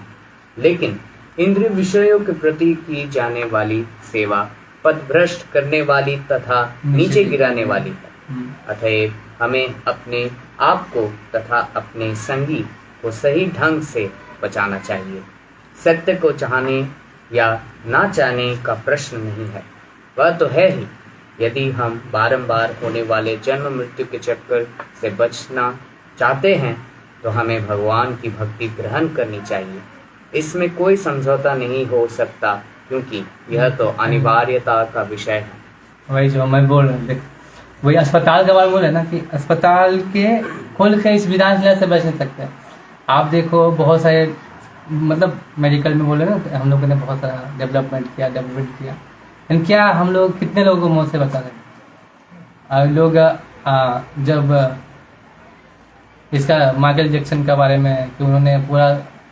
लेकिन इंद्रिय विषयों के प्रति की जाने वाली सेवा पथभ्रष्ट करने वाली तथा नीचे गिराने वाली है। अतएव हमें अपने आप को तथा अपने संगी को सही ढंग से बचाना चाहिए। सत्य को चाहने या ना चाहने का प्रश्न नहीं है, वह तो है ही। यदि हम बारंबार होने वाले जन्म मृत्यु के चक्कर से बचना चाहते हैं तो हमें भगवान की भक्ति ग्रहण करनी चाहिए। इसमें कोई समझौता नहीं हो सकता, क्योंकि यह तो अनिवार्यता का विषय है। वही जो मैं बोल रहा हूँ, देख वही अस्पताल के बारे में बोले ना कि अस्पताल के खोल के इस विनाश लीला से बच नहीं सकते। आप देखो बहुत सारे मतलब मेडिकल में बोले ना, हम लोगों ने बहुत सारा डेवलपमेंट किया, लेकिन क्या हम लोग कितने लोगों को मौत से बचा रहे हैं? लोग जब इसका माइकल जैक्सन के बारे में कि उन्होंने पूरा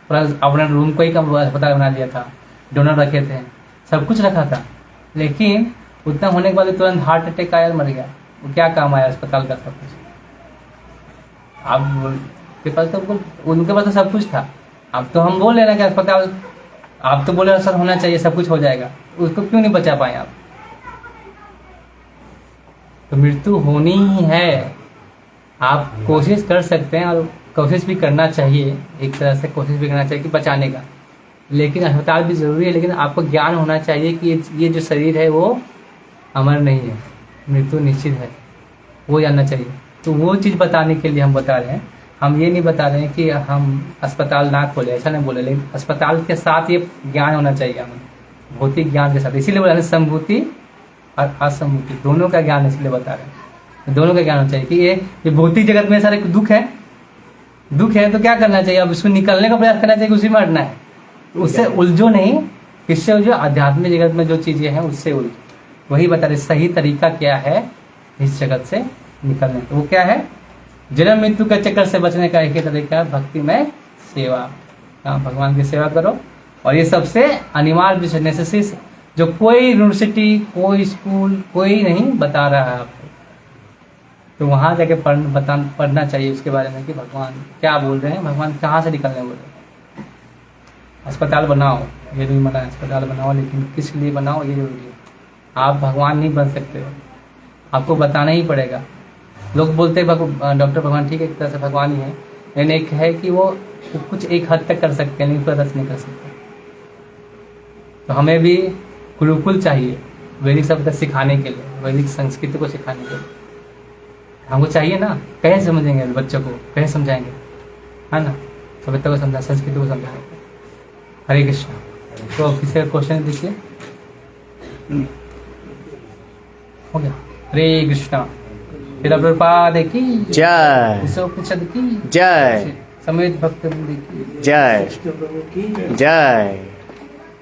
अपना रूम को ही अस्पताल बना लिया था, डोनर रखे थे, सब कुछ रखा था, लेकिन उतना होने के बाद तुरंत हार्ट अटैक आया और मर गया। वो क्या काम आया अस्पताल का सब कुछ? आपके पास तो उनके पास तो सब कुछ था। अब तो हम बोल रहे ना कि अस्पताल, आप तो बोले असर होना चाहिए, सब कुछ हो जाएगा, उसको क्यों नहीं बचा पाए आप? तो मृत्यु होनी ही है। आप कोशिश कर सकते हैं और कोशिश भी करना चाहिए, एक तरह से कोशिश भी करना चाहिए कि बचाने का, लेकिन अस्पताल भी ज़रूरी है। लेकिन आपको ज्ञान होना चाहिए कि ये जो शरीर है वो अमर नहीं है, मृत्यु निश्चित है, वो जानना चाहिए। तो वो चीज़ बताने के लिए हम बता रहे हैं। हम ये नहीं बता रहे हैं कि हम अस्पताल ना खोले, ऐसा नहीं बोले, लेकिन अस्पताल के साथ ये ज्ञान होना चाहिए हमें, भौतिक ज्ञान के साथ। इसीलिए बोला संभूति और असंभूति दोनों का ज्ञान, इसलिए बता रहे हैं दोनों का ज्ञान होना चाहिए कि ये भौतिक जगत में सारे दुख है तो क्या करना चाहिए? अब इसको निकलने का प्रयास करना चाहिए, उसी में हटना है, उससे उलझो नहीं। किससे उलझो? आध्यात्मिक जगत में जो चीजें हैं उससे उलझो। वही बता रहे सही तरीका क्या है इस जगत से निकलने का। वो क्या है? जन्म मृत्यु के चक्कर से बचने का एक ही तरीका है भक्ति में सेवा। हाँ, भगवान की सेवा करो, और ये सबसे अनिवार्य विषय, नेसेसिटी, जो कोई यूनिवर्सिटी, कोई स्कूल, कोई नहीं बता रहा है आपको। तो वहाँ जाके पढ़ना चाहिए उसके बारे में कि भगवान क्या बोल रहे हैं, भगवान कहाँ से निकलने बोल रहे हैं। अस्पताल बनाओ, ये भी मना है, अस्पताल बनाओ, लेकिन किस लिए बनाओ ये जरूरी है। आप भगवान नहीं बन सकते हो, आपको बताना ही पड़ेगा। लोग बोलते हैं डॉक्टर भगवान, ठीक है, एक तरह से भगवान ही है, लेकिन एक है कि वो कुछ एक हद तक कर सकते हैं, लेकिन पूरा रस नहीं कर सकते। तो हमें भी गुरुकुल चाहिए वैदिक सभ्यता सिखाने के लिए, वैदिक संस्कृति को सिखाने के लिए हमको चाहिए ना। कैसे समझेंगे बच्चों को, कैसे समझाएंगे, है ना? सभ्यता को समझा, संस्कृति को समझाएंगे। हरे कृष्ण। तो किसी का क्वेश्चन देखिए, हो गया। हरे कृष्णा। प्रभुपाद की जय, उपनिषद की जय, समेत भक्त की जय, प्रभु की जय।